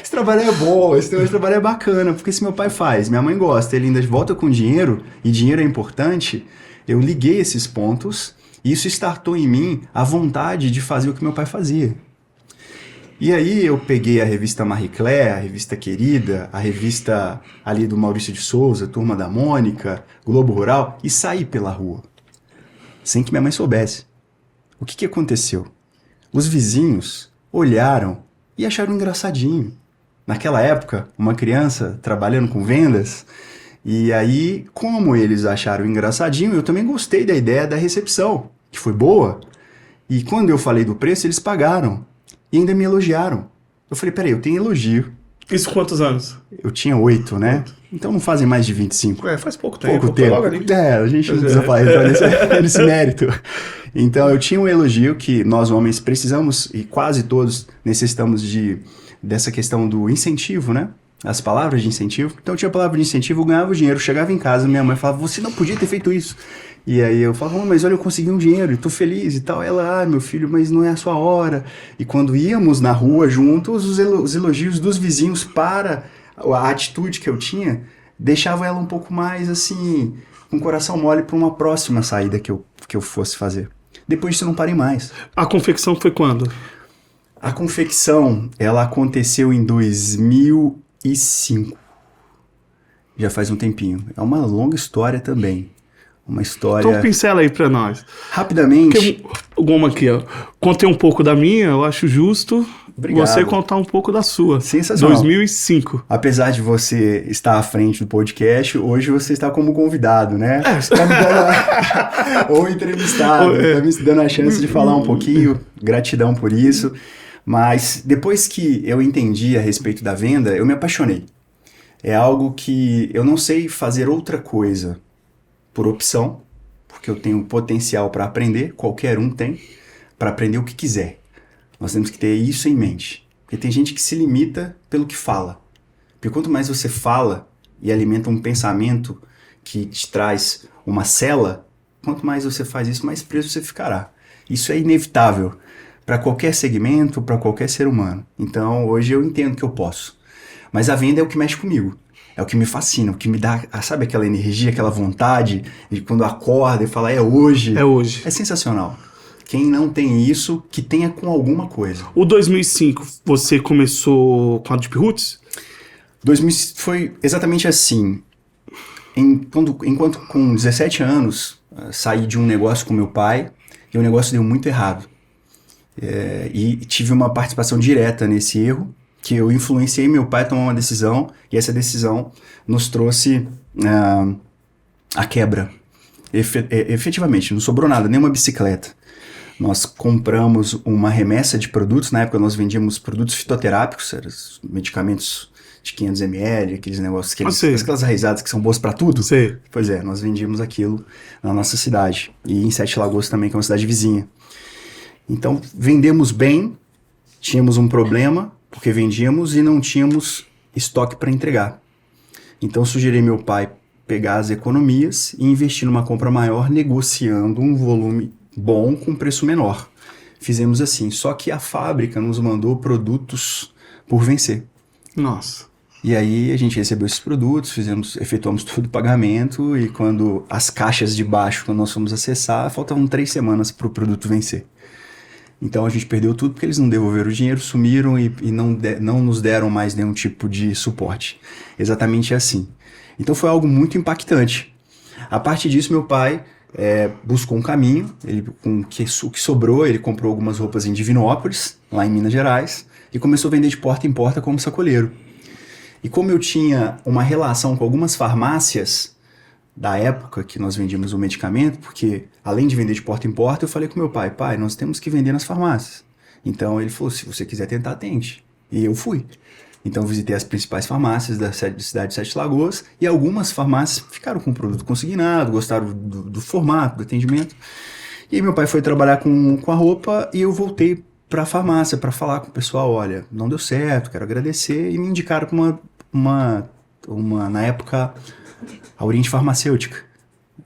Esse trabalho é bom, esse negócio de trabalho é bacana, porque se meu pai faz, minha mãe gosta, ele ainda volta com dinheiro, e dinheiro é importante, eu liguei esses pontos, e isso startou em mim a vontade de fazer o que meu pai fazia. E aí eu peguei a revista Marie Claire, a revista Querida, a revista ali do Maurício de Souza, Turma da Mônica, Globo Rural, e saí pela rua, sem que minha mãe soubesse. O que aconteceu? Os vizinhos olharam e acharam engraçadinho. Naquela época, uma criança trabalhando com vendas, e aí, como eles acharam engraçadinho, eu também gostei da ideia da recepção, que foi boa, e quando eu falei do preço, eles pagaram. E ainda me elogiaram. Eu falei, peraí, eu tenho elogio. Isso quantos anos? Eu tinha 8, né? 8. Então não fazem mais de 25. Faz pouco tempo. Pouco tempo. Logo ali. A gente não precisa falar nesse mérito. Então eu tinha um elogio que nós homens precisamos, e quase todos necessitamos dessa questão do incentivo, né? As palavras de incentivo. Então eu tinha a palavra de incentivo, eu ganhava o dinheiro, chegava em casa, minha mãe falava, você não podia ter feito isso. E aí eu falava, mas olha, eu consegui um dinheiro e tô feliz e tal. Ela, meu filho, mas não é a sua hora. E quando íamos na rua juntos, os elogios dos vizinhos para a atitude que eu tinha, deixava ela um pouco mais, assim, com o coração mole para uma próxima saída que eu fosse fazer. Depois disso eu não parei mais. A confecção foi quando? A confecção, ela aconteceu em 2005. Já faz um tempinho. É uma longa história também. Uma história... Então pincela aí pra nós. Rapidamente... Goma aqui, ó. Contei um pouco da minha, eu acho justo. Obrigado. Você contar um pouco da sua. Sensacional. 2005. Apesar de você estar à frente do podcast, hoje você está como convidado, né? Você está me dando... Ou entrevistado. Está me dando a chance de falar um pouquinho. Gratidão por isso. Mas depois que eu entendi a respeito da venda, eu me apaixonei. É algo que eu não sei fazer outra coisa por opção, porque eu tenho potencial para aprender, qualquer um tem, para aprender o que quiser. Nós temos que ter isso em mente. Porque tem gente que se limita pelo que fala. Porque quanto mais você fala e alimenta um pensamento que te traz uma cela, quanto mais você faz isso, mais preso você ficará. Isso é inevitável para qualquer segmento, para qualquer ser humano. Então, hoje eu entendo que eu posso. Mas a venda é o que mexe comigo. É o que me fascina, o que me dá, sabe, aquela energia, aquela vontade de quando acorda e fala, é hoje. É hoje. É sensacional. Quem não tem isso, que tenha com alguma coisa. O 2005, você começou com a Deep Roots? 2000 foi exatamente assim. Enquanto com 17 anos, saí de um negócio com meu pai e o negócio deu muito errado. E tive uma participação direta nesse erro, que eu influenciei meu pai a tomar uma decisão, e essa decisão nos trouxe a quebra. Efetivamente, não sobrou nada, nem uma bicicleta. Nós compramos uma remessa de produtos, na época nós vendíamos produtos fitoterápicos, medicamentos de 500 ml, aqueles negócios, aquelas raizadas que são boas para tudo. Sei. Pois é, nós vendíamos aquilo na nossa cidade, e em Sete Lagoas também, que é uma cidade vizinha. Então, vendemos bem, tínhamos um problema, porque vendíamos e não tínhamos estoque para entregar. Então, sugeri meu pai pegar as economias e investir numa compra maior, negociando um volume bom com preço menor. Fizemos assim, só que a fábrica nos mandou produtos por vencer. Nossa. E aí a gente recebeu esses produtos, efetuamos todo o pagamento, e quando as caixas de baixo, quando nós fomos acessar, faltavam 3 semanas para o produto vencer. Então a gente perdeu tudo porque eles não devolveram o dinheiro, sumiram e não nos deram mais nenhum tipo de suporte. Exatamente assim. Então foi algo muito impactante. A partir disso, meu pai buscou um caminho, com o que sobrou, ele comprou algumas roupas em Divinópolis, lá em Minas Gerais, e começou a vender de porta em porta como sacoleiro. E como eu tinha uma relação com algumas farmácias da época que nós vendíamos o medicamento, porque além de vender de porta em porta, eu falei com meu pai, nós temos que vender nas farmácias. Então ele falou, se você quiser tentar, tente. E eu fui. Então eu visitei as principais farmácias da cidade de Sete Lagoas, e algumas farmácias ficaram com o produto consignado, gostaram do formato, do atendimento. E aí meu pai foi trabalhar com a roupa, e eu voltei para a farmácia para falar com o pessoal, olha, não deu certo, quero agradecer, e me indicaram para uma na época, a Oriente Farmacêutica,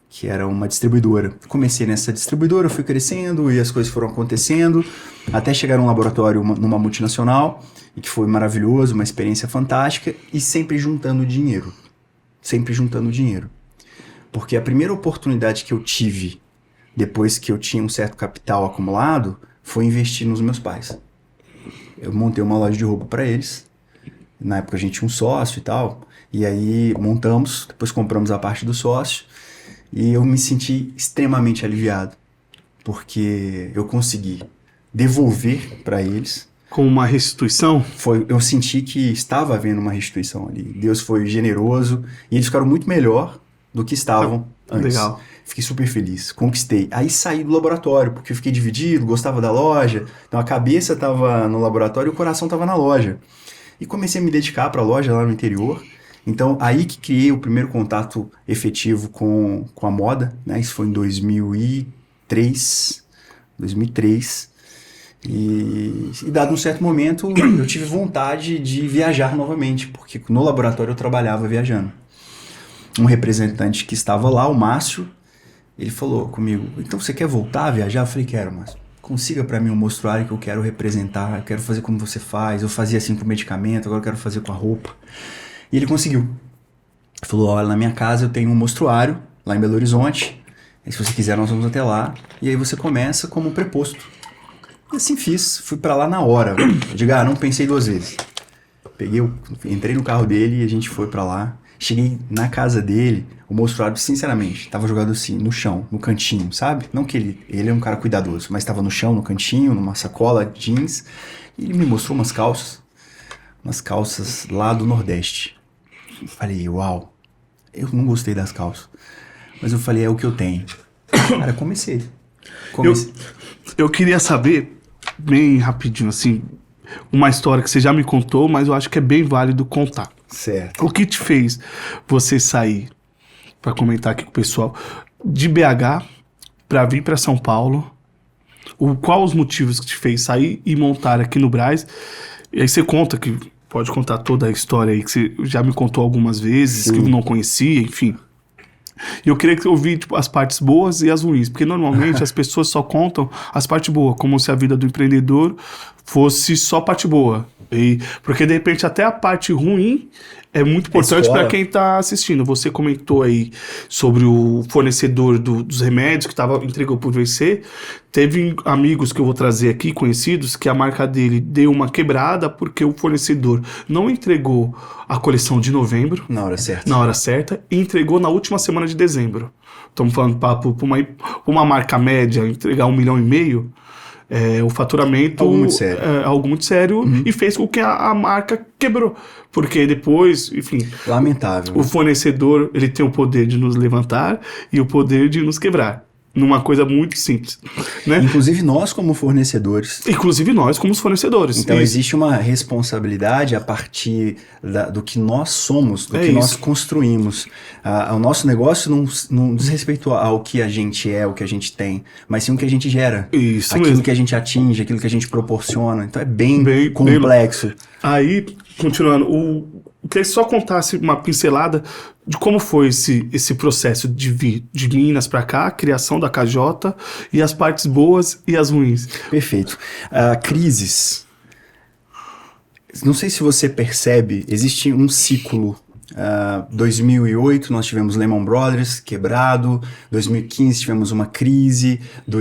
que era uma distribuidora. Comecei nessa distribuidora, fui crescendo e as coisas foram acontecendo, até chegar num laboratório, numa multinacional, e que foi maravilhoso, uma experiência fantástica, e sempre juntando dinheiro. Sempre juntando dinheiro. Porque a primeira oportunidade que eu tive, depois que eu tinha um certo capital acumulado, foi investir nos meus pais. Eu montei uma loja de roupa para eles. Na época a gente tinha um sócio e tal, e aí montamos, depois compramos a parte do sócio, e eu me senti extremamente aliviado, porque eu consegui devolver para eles. Com uma restituição? Eu senti que estava havendo uma restituição ali. Deus foi generoso, e eles ficaram muito melhor do que estavam antes. Legal. Fiquei super feliz, conquistei. Aí saí do laboratório, porque eu fiquei dividido, gostava da loja, então a cabeça estava no laboratório e o coração estava na loja. E comecei a me dedicar para a loja lá no interior. Então, aí que criei o primeiro contato efetivo com a moda, né? Isso foi em 2003. E dado um certo momento, eu tive vontade de viajar novamente, porque no laboratório eu trabalhava viajando. Um representante que estava lá, o Márcio, ele falou comigo, então você quer voltar a viajar? Eu falei, quero, Márcio. Consiga para mim um mostruário que eu quero representar, eu quero fazer como você faz, eu fazia assim com o medicamento, agora eu quero fazer com a roupa. E ele conseguiu. Ele falou, olha, na minha casa eu tenho um mostruário, lá em Belo Horizonte, e se você quiser nós vamos até lá, e aí você começa como preposto. E assim fiz, fui para lá na hora, eu digo, não pensei 2 vezes. Entrei no carro dele e a gente foi para lá. Cheguei na casa dele, o mostruário, sinceramente, estava jogado assim, no chão, no cantinho, sabe? Não que ele é um cara cuidadoso, mas estava no chão, no cantinho, numa sacola jeans. E ele me mostrou umas calças lá do Nordeste. Eu falei, uau, eu não gostei das calças. Mas eu falei, é o que eu tenho. Cara, comecei. Eu queria saber, bem rapidinho, assim, uma história que você já me contou, mas eu acho que é bem válido contar. Certo. O que te fez você sair, para comentar aqui com o pessoal, de BH para vir para São Paulo? Qual os motivos que te fez sair e montar aqui no Brás? E aí você conta que pode contar toda a história aí que você já me contou algumas vezes, Sim. que eu não conhecia, enfim. E eu queria que eu ouvisse as partes boas e as ruins, porque normalmente as pessoas só contam as partes boas, como se a vida do empreendedor fosse só parte boa. Porque de repente até a parte ruim é muito importante para quem está assistindo. Você comentou aí sobre o fornecedor dos remédios que entregou por VC. Teve amigos que eu vou trazer aqui, conhecidos, que a marca dele deu uma quebrada porque o fornecedor não entregou a coleção de novembro Na hora certa. E entregou na última semana de dezembro. Estamos falando para uma marca média entregar 1,5 milhão. O faturamento algo muito sério, e fez com que a marca quebrou, porque depois, enfim, lamentável. O fornecedor, ele tem o poder de nos levantar e o poder de nos quebrar, numa coisa muito simples, né? Inclusive nós como fornecedores. Então existe uma responsabilidade a partir do que nós somos, do que nós construímos. O nosso negócio não diz respeito ao que a gente é, o que a gente tem, mas sim o que a gente gera. Isso aquilo mesmo. Que a gente atinge, aquilo que a gente proporciona. Então é bem complexo. Aí, continuando, eu queria que só contasse uma pincelada de como foi esse processo de vir de Minas para cá, a criação da KJ e as partes boas e as ruins. Perfeito. Crises. Não sei se você percebe, existe um ciclo. 2008 nós tivemos Lehman Brothers quebrado, 2015 tivemos uma crise, o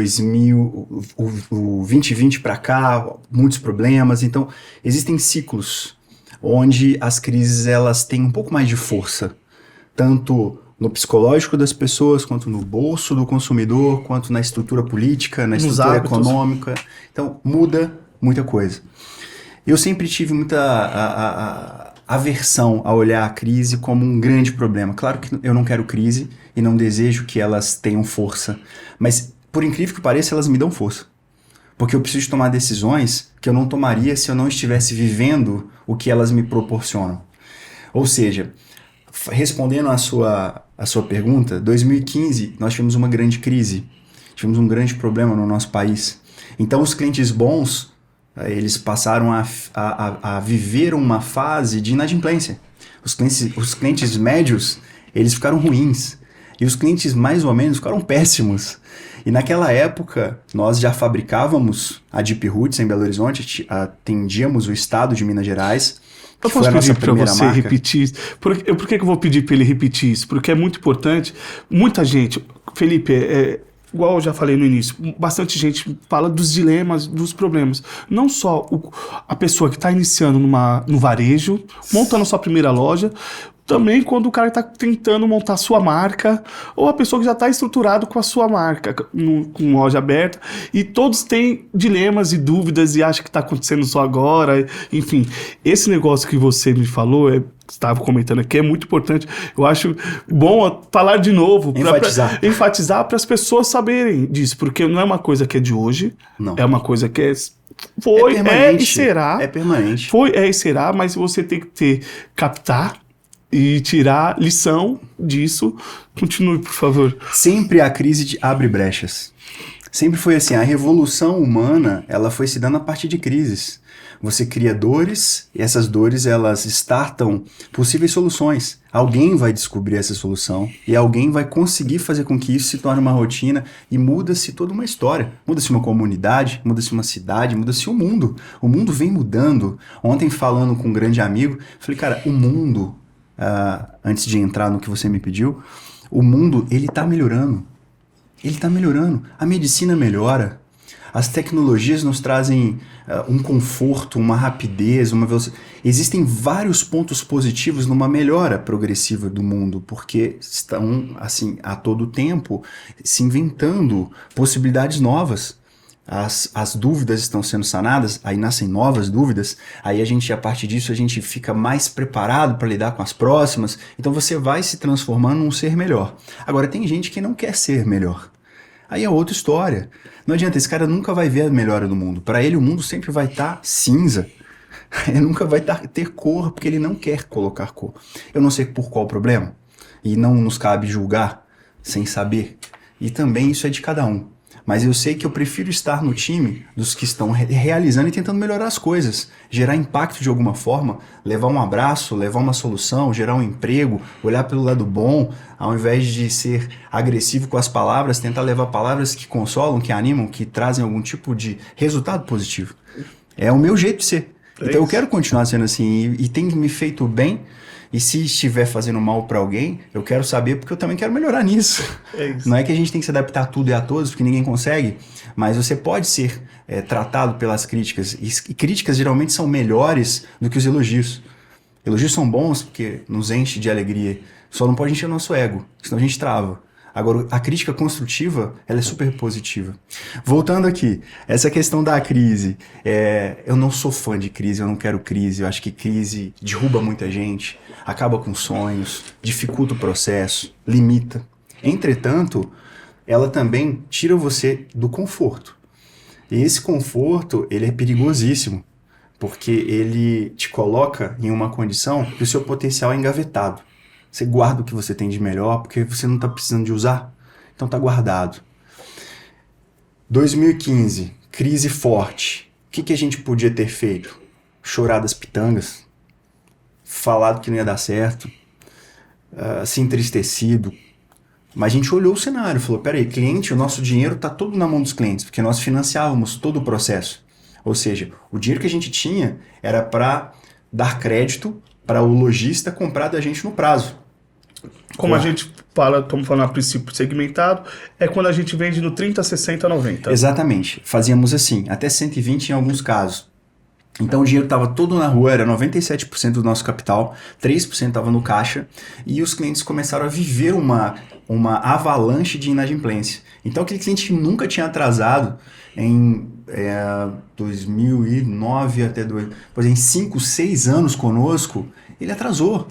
2020 para cá, muitos problemas. Então, existem ciclos onde as crises elas têm um pouco mais de força, tanto no psicológico das pessoas, quanto no bolso do consumidor, quanto na estrutura política, na estrutura econômica. Então, muda muita coisa. Eu sempre tive muita aversão a olhar a crise como um grande problema. Claro que eu não quero crise e não desejo que elas tenham força, mas, por incrível que pareça, elas me dão força. Porque eu preciso tomar decisões que eu não tomaria se eu não estivesse vivendo o que elas me proporcionam. Ou seja, respondendo à sua pergunta, 2015 nós tivemos uma grande crise, tivemos um grande problema no nosso país. Então os clientes bons, eles passaram a viver uma fase de inadimplência. Os clientes médios, eles ficaram ruins. E os clientes mais ou menos ficaram péssimos. E naquela época, nós já fabricávamos a Deep Roots em Belo Horizonte, atendíamos o estado de Minas Gerais. Eu posso pedir para você repetir isso? Por que eu vou pedir para ele repetir isso? Porque é muito importante. Muita gente, Felipe, igual eu já falei no início, bastante gente fala dos dilemas, dos problemas. Não só a pessoa que está iniciando no varejo, montando sua primeira loja, também quando o cara está tentando montar sua marca, ou a pessoa que já está estruturado com a sua marca, com loja aberta, e todos têm dilemas e dúvidas e acham que está acontecendo só agora. Enfim, esse negócio que você me falou, estava comentando aqui, é muito importante. Eu acho bom falar de novo, enfatizar para as pessoas saberem disso, porque não é uma coisa que é de hoje, não. É uma coisa que e será. É permanente. E será, mas você tem que captar e tirar lição disso. Continue, por favor. Sempre a crise abre brechas. Sempre foi assim, a revolução humana, ela foi se dando a partir de crises. Você cria dores, e essas dores, elas startam possíveis soluções. Alguém vai descobrir essa solução, e alguém vai conseguir fazer com que isso se torne uma rotina, e muda-se toda uma história. Muda-se uma comunidade, muda-se uma cidade, muda-se o mundo. O mundo vem mudando. Ontem, falando com um grande amigo, falei, cara, o mundo... antes de entrar no que você me pediu, o mundo, ele tá melhorando. Ele tá melhorando. A medicina melhora. As tecnologias nos trazem um conforto, uma rapidez, uma velocidade. Existem vários pontos positivos numa melhora progressiva do mundo, porque estão, assim, a todo tempo se inventando possibilidades novas. As dúvidas estão sendo sanadas, aí nascem novas dúvidas, aí a partir disso, a gente fica mais preparado para lidar com as próximas, então você vai se transformando num ser melhor. Agora, tem gente que não quer ser melhor. Aí é outra história. Não adianta, esse cara nunca vai ver a melhora do mundo. Para ele, o mundo sempre vai estar cinza. Ele nunca vai ter cor, porque ele não quer colocar cor. Eu não sei por qual problema, e não nos cabe julgar sem saber. E também isso é de cada um. Mas eu sei que eu prefiro estar no time dos que estão realizando e tentando melhorar as coisas, gerar impacto de alguma forma, levar um abraço, levar uma solução, gerar um emprego, olhar pelo lado bom, ao invés de ser agressivo com as palavras, tentar levar palavras que consolam, que animam, que trazem algum tipo de resultado positivo. É o meu jeito de ser. Então eu quero continuar sendo assim e tem me feito bem. E se estiver fazendo mal para alguém, eu quero saber porque eu também quero melhorar nisso. É isso. Não é que a gente tem que se adaptar a tudo e a todos, porque ninguém consegue, mas você pode ser tratado pelas críticas. E críticas geralmente são melhores do que os elogios. Elogios são bons porque nos enche de alegria. Só não pode encher o nosso ego, senão a gente trava. Agora, a crítica construtiva, ela é super positiva. Voltando aqui, essa questão da crise. Eu não sou fã de crise, eu não quero crise. Eu acho que crise derruba muita gente, acaba com sonhos, dificulta o processo, limita. Entretanto, ela também tira você do conforto. E esse conforto, ele é perigosíssimo, porque ele te coloca em uma condição que o seu potencial é engavetado. Você guarda o que você tem de melhor, porque você não está precisando de usar. Então está guardado. 2015, crise forte. O que a gente podia ter feito? Chorar das pitangas, falado que não ia dar certo, se entristecido. Mas a gente olhou o cenário, falou, peraí, cliente, o nosso dinheiro está todo na mão dos clientes, porque nós financiávamos todo o processo. Ou seja, o dinheiro que a gente tinha era para dar crédito para o lojista comprar da gente no prazo. Como a gente fala, estamos falando a princípio segmentado, é quando a gente vende no 30, 60, 90. Exatamente. Fazíamos assim, até 120 em alguns casos. Então o dinheiro estava todo na rua, era 97% do nosso capital, 3% estava no caixa, e os clientes começaram a viver uma avalanche de inadimplência. Então aquele cliente que nunca tinha atrasado em 2009 até em 5, 6 anos conosco, ele atrasou.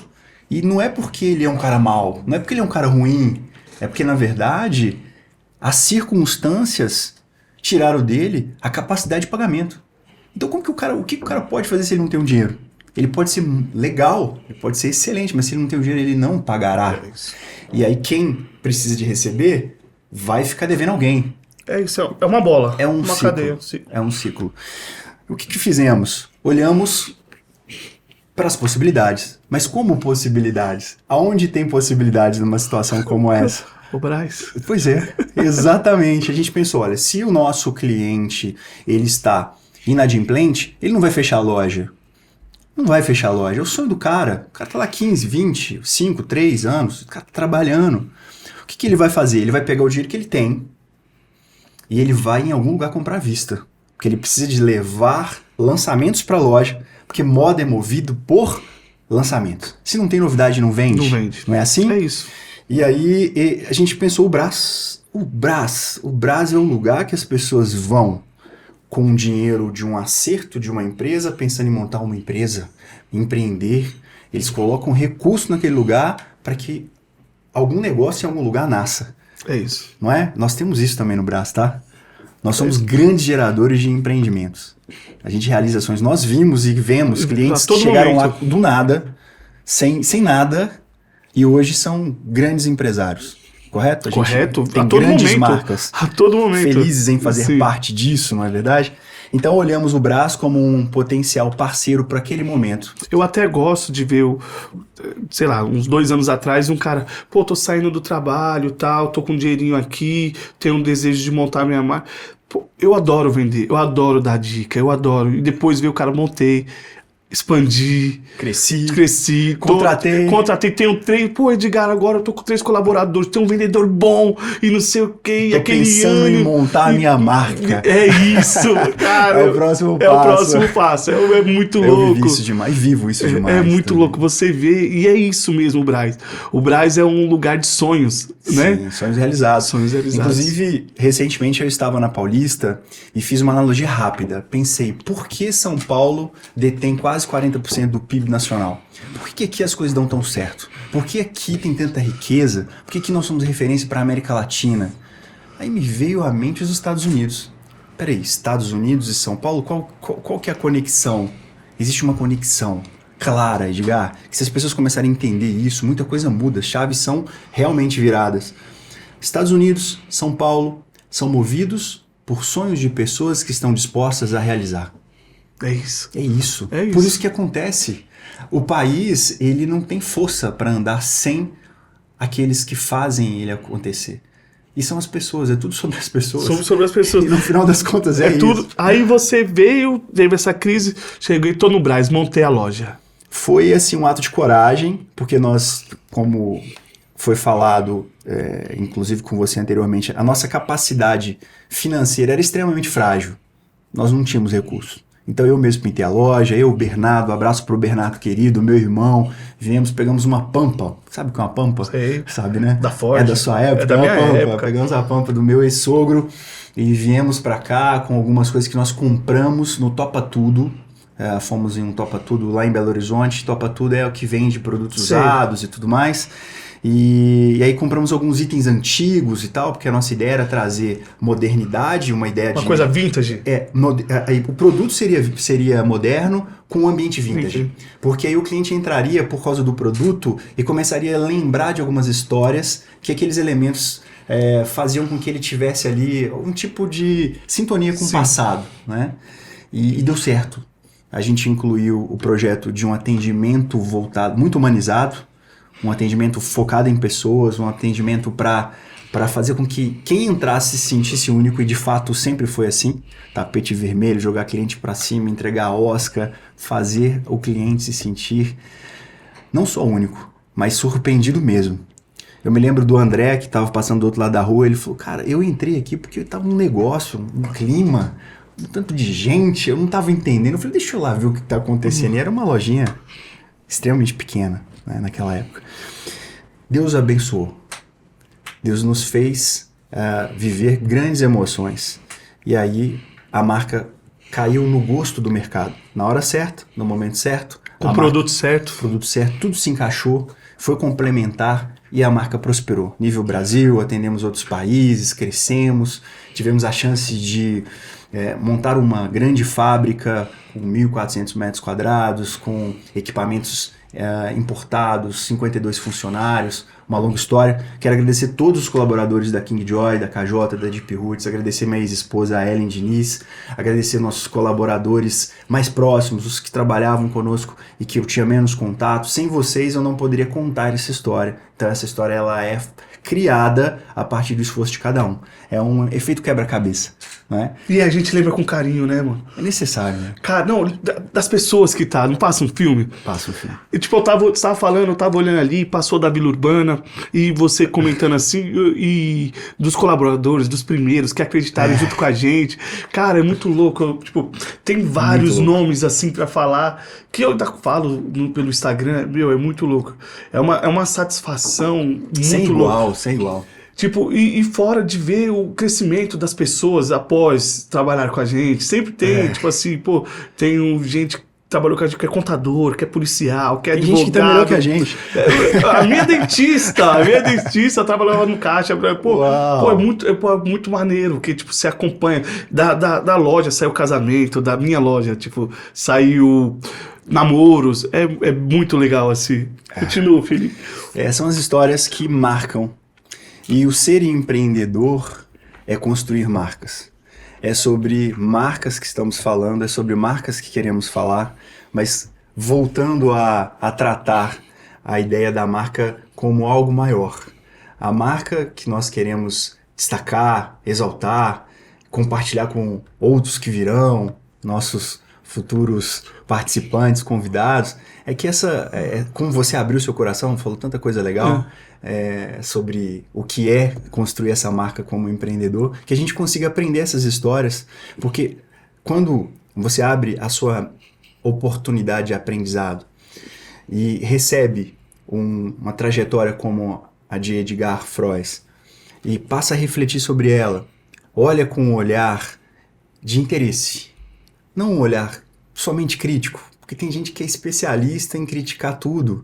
E não é porque ele é um cara mau, não é porque ele é um cara ruim, é porque, na verdade, as circunstâncias tiraram dele a capacidade de pagamento. Então, o que o cara pode fazer se ele não tem o dinheiro? Ele pode ser legal, ele pode ser excelente, mas se ele não tem o dinheiro, ele não pagará. E aí, quem precisa de receber, vai ficar devendo alguém. É isso, é uma bola. É um uma ciclo. cadeia. É um ciclo. O que fizemos? Olhamos para as possibilidades. Mas como possibilidades? Aonde tem possibilidades numa situação como essa? O Brás. Pois é, exatamente. A gente pensou, olha, se o nosso cliente ele está inadimplente, ele não vai fechar a loja. Não vai fechar a loja. É o sonho do cara. O cara tá lá 15, 20, 5, 3 anos, o cara tá trabalhando. O que ele vai fazer? Ele vai pegar o dinheiro que ele tem e ele vai em algum lugar comprar à vista. Porque ele precisa de levar lançamentos para a loja, porque moda é movido por lançamento. Se não tem novidade, não vende. Não vende. Não é assim? É isso. E aí a gente pensou o Brás. O Brás é o lugar que as pessoas vão com o dinheiro de um acerto de uma empresa, pensando em montar uma empresa, empreender. Eles colocam recurso naquele lugar para que algum negócio em algum lugar nasça. É isso. Não é? Nós temos isso também no Brás, tá? Nós somos grandes geradores de empreendimentos. A gente realiza ações. Nós vimos e vemos clientes que chegaram lá do nada, sem nada, e hoje são grandes empresários. Correto? Correto. Tem a todo grandes momento. marcas. A todo momento. Felizes em fazer Sim. parte disso, não é verdade? Então olhamos o Brás como um potencial parceiro para aquele momento. Eu até gosto de ver, sei lá, uns 2 anos atrás, um cara, pô, tô saindo do trabalho, tal, tô com um dinheirinho aqui, tenho um desejo de montar minha marca. Pô, eu adoro vender, eu adoro dar dica, eu adoro. E depois ver o cara, montei, expandi, cresci, contratei, tenho 3, pô, Edgar, agora eu tô com 3 colaboradores, tem um vendedor bom e não sei o que, tô pensando em montar a minha marca. É isso, cara. É o próximo passo. É o próximo passo, é muito louco. Eu vivi isso demais, vivo isso demais. É muito também. louco, você vê, e é isso mesmo o Brás. O Brás é um lugar de sonhos, né? Sim, sonhos realizados. Sonhos realizados. Inclusive, recentemente eu estava na Paulista e fiz uma analogia rápida. Pensei, por que São Paulo detém quase 40% do PIB nacional? Por que aqui as coisas dão tão certo? Por que aqui tem tanta riqueza? Por que aqui nós somos referência para a América Latina? Aí me veio à mente os Estados Unidos. Peraí, Estados Unidos e São Paulo? Qual que é a conexão existe uma conexão clara, Edgar, que se as pessoas começarem a entender isso, muita coisa muda, chaves são realmente viradas. Estados Unidos, São Paulo, são movidos por sonhos de pessoas que estão dispostas a realizar. É isso. É isso. É isso. Por isso que acontece. O país, ele não tem força para andar sem aqueles que fazem ele acontecer. E são as pessoas, é tudo sobre as pessoas. Sobre as pessoas. E no final das contas é isso. Tudo. Aí você teve essa crise, cheguei, tô no Brás, montei a loja. Foi assim um ato de coragem, porque nós, como foi falado, inclusive com você anteriormente, a nossa capacidade financeira era extremamente frágil. Nós não tínhamos recursos. Então eu mesmo pintei a loja, eu, o Bernardo, abraço pro Bernardo querido, meu irmão, pegamos uma Pampa, sabe o que é uma Pampa? Sei. Sabe, né? Da Ford. É da sua época, É da minha Pampa. época. Pegamos a Pampa do meu ex-sogro e viemos pra cá com algumas coisas que nós compramos no Topa Tudo. Fomos em um Topa Tudo lá em Belo Horizonte. Topa Tudo é o que vende produtos usados e tudo mais. E aí compramos alguns itens antigos e tal, porque a nossa ideia era trazer modernidade, uma ideia de... Uma coisa vintage. O produto seria moderno com um ambiente vintage. Porque aí o cliente entraria por causa do produto e começaria a lembrar de algumas histórias que aqueles elementos faziam com que ele tivesse ali um tipo de sintonia com o passado, né? E deu certo. A gente incluiu o projeto de um atendimento voltado, muito humanizado, um atendimento focado em pessoas, um atendimento para fazer com que quem entrasse se sentisse único, e de fato sempre foi assim. Tapete vermelho, jogar cliente para cima, entregar a Oscar, fazer o cliente se sentir não só único, mas surpreendido mesmo. Eu me lembro do André, que estava passando do outro lado da rua, ele falou, cara, eu entrei aqui porque estava um negócio, um clima, um tanto de gente, eu não estava entendendo. Eu falei, deixa eu lá ver o que está acontecendo. E era uma lojinha extremamente pequena, né, naquela época. Deus abençoou. Deus nos fez viver grandes emoções. E aí a marca caiu no gosto do mercado. Na hora certa, no momento certo. Com o produto certo. Produto certo, tudo se encaixou, foi complementar e a marca prosperou. Nível Brasil, atendemos outros países, crescemos, tivemos a chance de montar uma grande fábrica com 1.400 metros quadrados, com equipamentos importados, 52 funcionários, uma longa história. Quero agradecer todos os colaboradores da King Joy, da KJ, da Deep Roots, agradecer minha ex-esposa, a Ellen Diniz, agradecer nossos colaboradores mais próximos, os que trabalhavam conosco e que eu tinha menos contato. Sem vocês eu não poderia contar essa história. Então essa história ela é criada a partir do esforço de cada um. É um efeito quebra-cabeça, né? E a gente lembra com carinho, né, mano? É necessário, né? Cara, não, das pessoas que não passa um filme? Passa um filme. E tipo, você tava falando, eu tava olhando ali, passou da Vila Urbana, e você comentando assim, e dos colaboradores, dos primeiros que acreditaram junto com a gente. Cara, é muito louco. Tipo, tem vários nomes assim pra falar, que eu ainda falo pelo Instagram, meu, é muito louco. É uma satisfação muito louca. Sem igual. Tipo, e fora de ver o crescimento das pessoas após trabalhar com a gente, sempre tem, tipo assim, pô, tem gente que trabalhou com a gente que é contador, que é policial, que é advogado. Tem gente que tá melhor que a gente. A minha dentista trabalhava no caixa, pô, é muito maneiro, porque, tipo, você acompanha, da loja saiu casamento, da minha loja, tipo, saiu namoros, é muito legal, assim. Continua, Felipe. São as histórias que marcam. E o ser empreendedor é construir marcas. É sobre marcas que estamos falando, é sobre marcas que queremos falar, mas voltando a tratar a ideia da marca como algo maior. A marca que nós queremos destacar, exaltar, compartilhar com outros que virão, nossos futuros participantes, convidados, é que como você abriu seu coração, falou tanta coisa legal sobre o que é construir essa marca como empreendedor, que a gente consiga aprender essas histórias, porque quando você abre a sua oportunidade de aprendizado e recebe uma trajetória como a de Edgar Frois e passa a refletir sobre ela, olha com um olhar de interesse, não um olhar somente crítico, porque tem gente que é especialista em criticar tudo.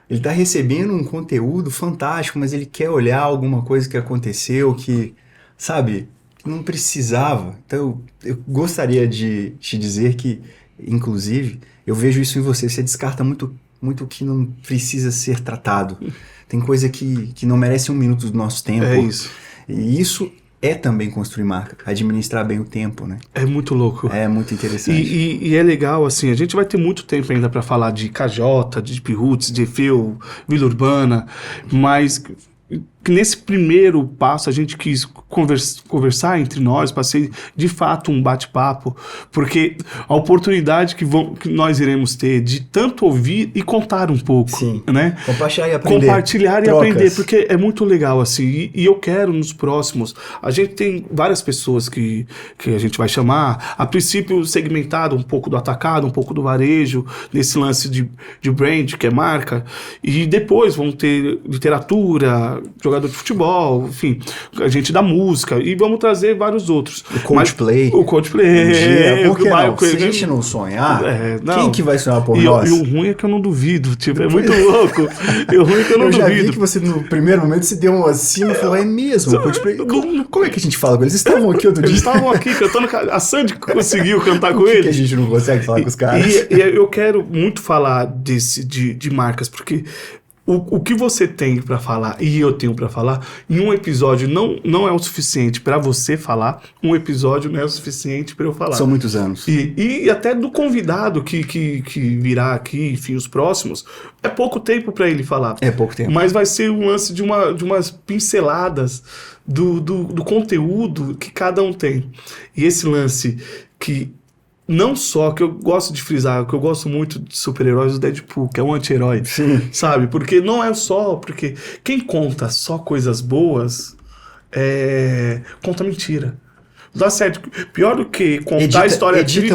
Ele está recebendo um conteúdo fantástico, mas ele quer olhar alguma coisa que aconteceu, que, sabe, não precisava. Então, eu gostaria de te dizer que inclusive, eu vejo isso em você. Você descarta muito o que não precisa ser tratado. Tem coisa que não merece um minuto do nosso tempo. É isso. E isso é também construir marca, administrar bem o tempo, né? É muito louco. É muito interessante. E é legal, assim, a gente vai ter muito tempo ainda para falar de KJ, de Deep Roots, de Efeu, Vila Urbana, mas nesse primeiro passo a gente quis conversar entre nós para ser de fato um bate-papo, porque a oportunidade que nós iremos ter de tanto ouvir e contar um pouco, Sim. Né? Compartilhar e aprender. Compartilhar e aprender, porque é muito legal, assim, e eu quero nos próximos, a gente tem várias pessoas que a gente vai chamar, a princípio segmentado um pouco do atacado, um pouco do varejo, nesse lance de brand, que é marca, e depois vão ter literatura, jogador de futebol, enfim, a gente da música, e vamos trazer vários outros. O Coldplay. O Coldplay. Por que não? Se a gente não sonhar, não. Quem que vai sonhar por nós? E o ruim é que eu não duvido, tipo, é muito louco. E o ruim é que eu não duvido. Eu já vi que você, no primeiro momento, se deu assim e falou, é mesmo, o Coldplay. Como é que a gente fala com eles? Eles estavam aqui outro dia. Eles estavam aqui cantando, a Sandy conseguiu cantar com eles. Por que a gente não consegue falar com os caras? E eu quero muito falar de marcas, porque o que você tem pra falar e eu tenho pra falar, em um episódio não é o suficiente pra você falar, um episódio não é o suficiente pra eu falar. São muitos anos. E até do convidado que virá aqui, enfim, os próximos, é pouco tempo pra ele falar. É pouco tempo. Mas vai ser um lance de umas pinceladas do conteúdo que cada um tem. E esse lance que não só, que eu gosto de frisar, que eu gosto muito de super-heróis, o Deadpool, que é um anti-herói, sabe? Porque não é só, porque quem conta só coisas boas, conta mentira. Dá certo. Pior do que contar a história triste.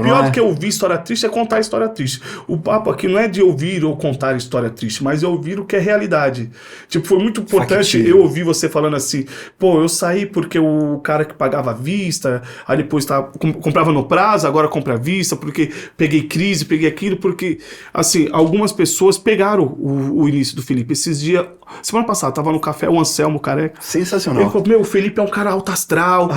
Pior do que ouvir história triste é contar a história triste. O papo aqui não é de ouvir ou contar a história triste, mas é ouvir o que é realidade. Tipo, foi muito importante eu ouvir você falando assim, pô, eu saí porque o cara que pagava à vista, aí depois comprava no prazo, agora compra à vista, porque peguei crise, peguei aquilo, porque, assim, algumas pessoas pegaram o início do Felipe. Esses dias, semana passada, tava no café, o Anselmo Careca. Sensacional. Ele falou, o Felipe é um cara alto astral,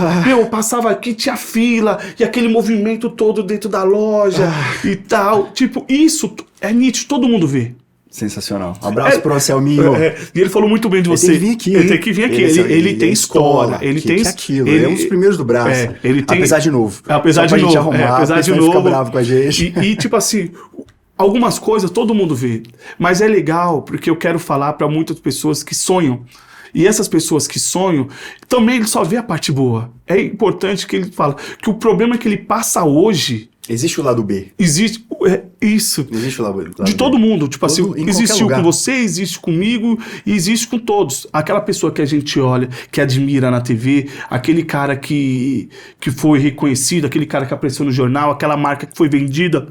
passava aqui, tinha fila, e aquele movimento todo dentro da loja e tal. Tipo, isso é nítido, todo mundo vê. Sensacional. Um abraço pro Anselminho. E ele falou muito bem de você. Ele tem que vir aqui. Ele tem que vir aqui. Ele tem escola. Ele tem aquilo. Ele é um dos primeiros do braço. Apesar de novo. Apesar de novo. Apesar de novo. Fica bravo com a gente. E tipo assim, algumas coisas todo mundo vê. Mas é legal porque eu quero falar para muitas pessoas que sonham. E essas pessoas que sonham, também ele só vê a parte boa. É importante que ele fala que o problema que ele passa hoje... Existe o lado B. Existe, isso. Existe o lado B. De todo mundo. Tipo assim, existiu com você, existe comigo e existe com todos. Aquela pessoa que a gente olha, que admira na TV, aquele cara que foi reconhecido, aquele cara que apareceu no jornal, aquela marca que foi vendida...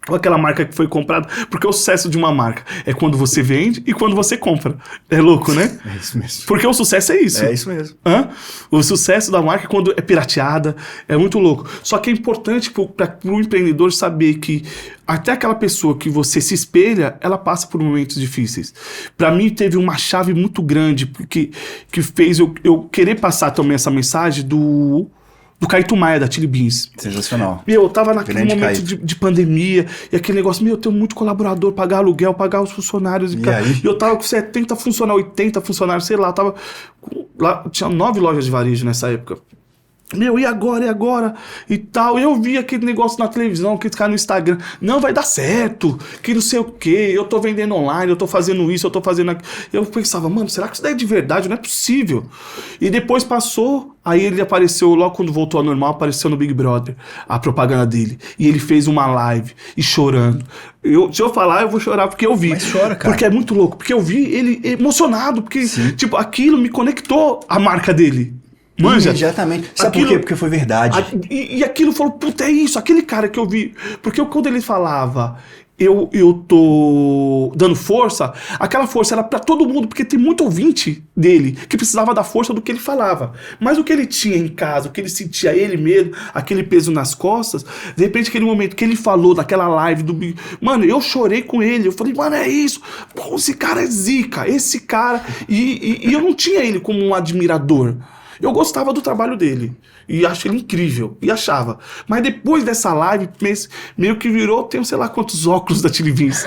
ou aquela marca que foi comprada, porque o sucesso de uma marca é quando você vende e quando você compra. É louco, né? É isso mesmo. Porque o sucesso é isso. É isso mesmo. O sucesso da marca é quando é pirateada, é muito louco. Só que é importante para o empreendedor saber que até aquela pessoa que você se espelha, ela passa por momentos difíceis. Para mim teve uma chave muito grande que fez eu querer passar também essa mensagem do Caíto Maia, da Chili Beans. Sensacional. Eu tava naquele momento de pandemia, e aquele negócio, eu tenho muito colaborador, pagar aluguel, pagar os funcionários. E eu tava com 70 funcionários, 80 funcionários, sei lá, tinha 9 lojas de varejo nessa época. E agora? E tal. Eu vi aquele negócio na televisão, aquele cara no Instagram. Não, vai dar certo. Que não sei o quê. Eu tô vendendo online, eu tô fazendo isso, eu tô fazendo aquilo. Eu pensava, mano, será que isso daí é de verdade? Não é possível. E depois passou, aí ele apareceu, logo quando voltou ao normal, apareceu no Big Brother, a propaganda dele. E ele fez uma live, e chorando. Se eu falar, eu vou chorar porque eu vi. Mas chora, cara. Porque é muito louco. Porque eu vi ele emocionado. Porque, tipo, aquilo me conectou à marca dele. Manja? Imediatamente. Sabe por quê? Porque foi verdade. E aquilo falou, puta, é isso, aquele cara que eu vi. Porque quando ele falava, eu tô dando força, aquela força era pra todo mundo, porque tem muito ouvinte dele que precisava da força do que ele falava. Mas o que ele tinha em casa, o que ele sentia ele mesmo, aquele peso nas costas, de repente aquele momento que ele falou naquela live do Big... Mano, eu chorei com ele, eu falei, mano, é isso. Pô, esse cara é zica, esse cara... E eu não tinha ele como um admirador. Eu gostava do trabalho dele. E acho ele incrível. E achava. Mas depois dessa live, meio que virou, tenho sei lá quantos óculos da Chili Beans.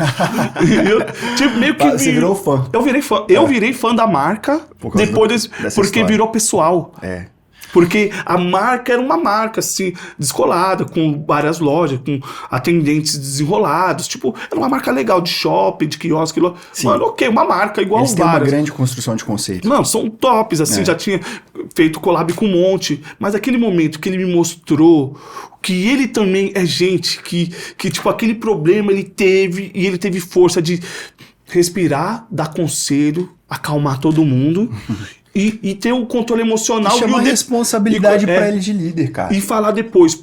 Tipo, meio que Você virou fã. Eu virei fã. Eu virei fã da marca depois dessa porque história. virou pessoal. É. Porque a marca era uma marca, assim, descolada, com várias lojas, com atendentes desenrolados. Tipo, era uma marca legal de shopping, de quiosque. Sim. Mano, ok, uma marca igual Eles têm uma várias. grande construção de conceito. Mano, são tops, assim, já tinha feito collab com um monte. Mas aquele momento que ele me mostrou que ele também é gente, que tipo, aquele problema ele teve, e ele teve força de respirar, dar conselho, acalmar todo mundo... E ter o controle emocional. Chama responsabilidade pra ele de líder, cara. E falar depois,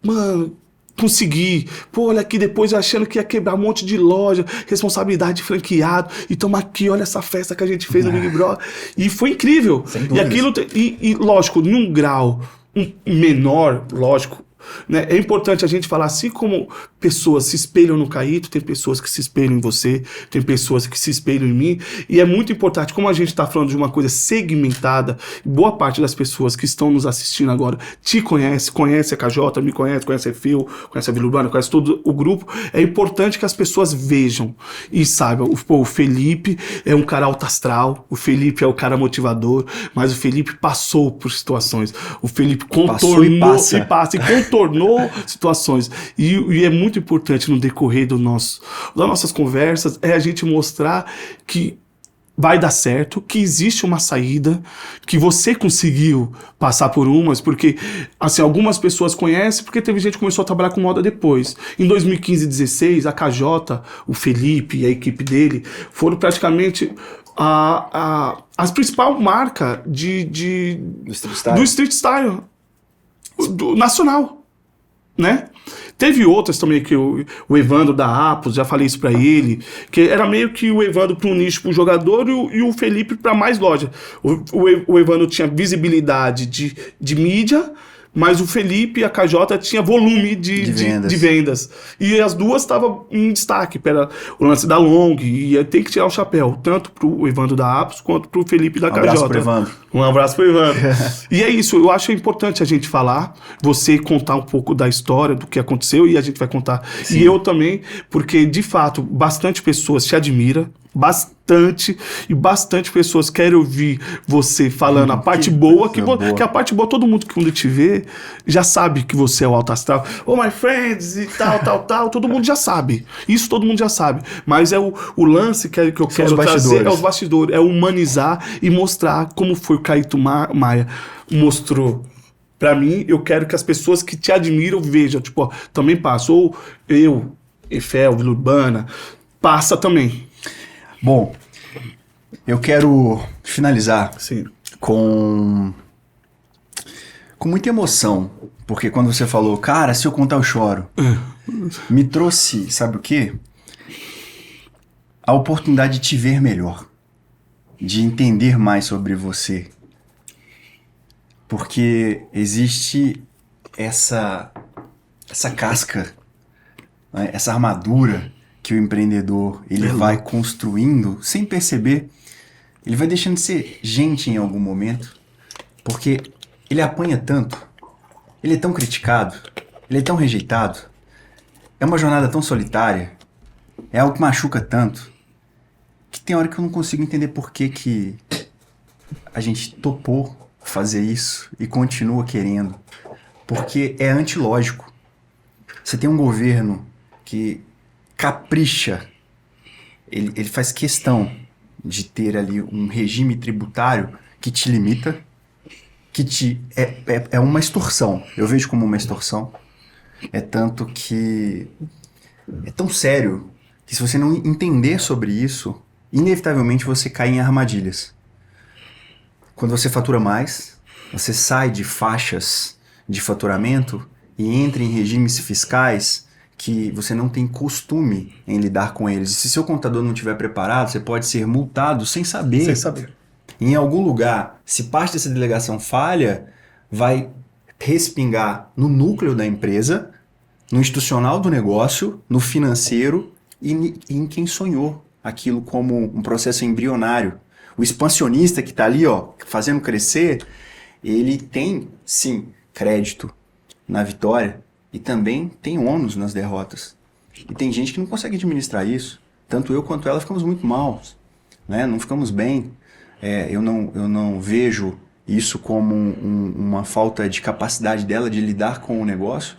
mano, consegui. Pô, olha aqui, depois achando que ia quebrar um monte de loja, responsabilidade de franqueado. E toma aqui, olha essa festa que a gente fez no Big Brother. E foi incrível. Sem E dúvidas. aquilo, lógico, num grau menor, lógico, né? É importante a gente falar, assim como pessoas se espelham no Caíto, tem pessoas que se espelham em você, tem pessoas que se espelham em mim, e é muito importante, como a gente está falando de uma coisa segmentada, boa parte das pessoas que estão nos assistindo agora te conhece a KJ, me conhece a Fio, conhece a Vila Urbana, conhece todo o grupo. É importante que as pessoas vejam e saibam, o Felipe é um cara alto astral, o Felipe é o cara motivador, mas o Felipe passou por situações, o Felipe contornou e contornou situações, e é muito importante no decorrer das nossas conversas é a gente mostrar que vai dar certo, que existe uma saída, que você conseguiu passar por umas, porque assim, algumas pessoas conhecem porque teve gente que começou a trabalhar com moda depois. Em 2015 e 2016, a KJ, o Felipe e a equipe dele foram praticamente as principais marcas do street style do nacional, né? Teve outras também, que o Evandro da Apos, já falei isso pra ele, que era meio que o Evandro para um nicho pro jogador e o Felipe para mais loja. O Evandro tinha visibilidade de mídia, mas o Felipe e a KJ tinha volume de vendas. E as duas estavam em destaque, pela o lance da Long, e tem que tirar o chapéu, tanto pro Evandro da Apos quanto pro Felipe da KJ. Um abraço pro Evandro. Um abraço pro Evandro. E é isso, eu acho importante a gente falar, você contar um pouco da história, do que aconteceu, e a gente vai contar. Sim. E eu também, porque de fato, bastante pessoas te admiram, bastante pessoas querem ouvir você falando a parte boa, que a parte boa, todo mundo que quando te vê, já sabe que você é o alto astral. Oh, my friends, e tal, todo mundo já sabe. Isso todo mundo já sabe. Mas é o lance que eu quero trazer, é os bastidores, é humanizar e mostrar como foi o Caíto Maia mostrou. Pra mim, eu quero que as pessoas que te admiram vejam, tipo, ó, também passa. Ou eu, Efel, Vila Urbana, passa também. Bom, eu quero finalizar Sim. com muita emoção, porque quando você falou, cara, se eu contar eu choro, me trouxe, sabe o quê? A oportunidade de te ver melhor, de entender mais sobre você, porque existe essa casca, né, essa armadura que o empreendedor ele vai construindo sem perceber, ele vai deixando de ser gente em algum momento, porque ele apanha tanto, ele é tão criticado, ele é tão rejeitado, é uma jornada tão solitária, é algo que machuca tanto, que tem hora que eu não consigo entender por que a gente topou fazer isso e continua querendo, porque é antilógico. Você tem um governo que capricha, ele faz questão de ter ali um regime tributário que te limita, que é uma extorsão. Eu vejo como uma extorsão. É tanto que é tão sério que se você não entender sobre isso, inevitavelmente você cai em armadilhas. Quando você fatura mais, você sai de faixas de faturamento e entra em regimes fiscais que você não tem costume em lidar com eles. E se seu contador não estiver preparado, você pode ser multado sem saber. Sem saber. Em algum lugar, se parte dessa delegação falha, vai respingar no núcleo da empresa, no institucional do negócio, no financeiro e em quem sonhou aquilo como um processo embrionário. O expansionista que está ali, ó, fazendo crescer, ele tem, sim, crédito na vitória e também tem ônus nas derrotas. E tem gente que não consegue administrar isso. Tanto eu quanto ela ficamos muito mal, né? Não ficamos bem. Eu não vejo isso como uma falta de capacidade dela de lidar com o negócio,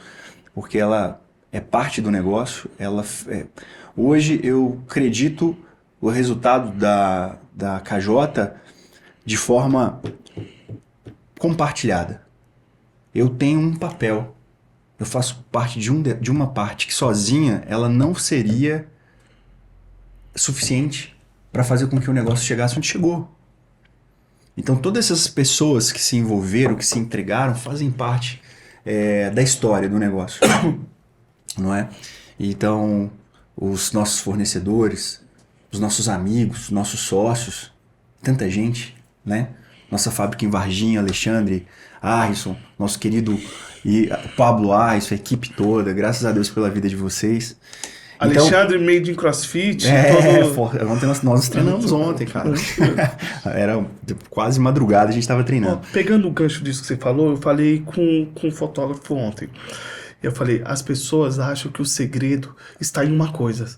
porque ela é parte do negócio. Hoje eu acredito o resultado da KJ de forma compartilhada. Eu tenho um papel, eu faço parte de uma parte que sozinha ela não seria suficiente para fazer com que o negócio chegasse onde chegou. Então todas essas pessoas que se envolveram, que se entregaram, fazem parte da história do negócio, não é? Então os nossos fornecedores, os nossos amigos, nossos sócios, tanta gente, né? Nossa fábrica em Varginha, Alexandre, Arrisson, nosso querido Pablo Arrisson, a equipe toda, graças a Deus pela vida de vocês. Alexandre made in CrossFit. Ontem nós treinamos ontem, cara. Era quase madrugada, a gente estava treinando. Pegando o gancho disso que você falou, eu falei com um fotógrafo ontem. Eu falei, as pessoas acham que o segredo está em uma coisa.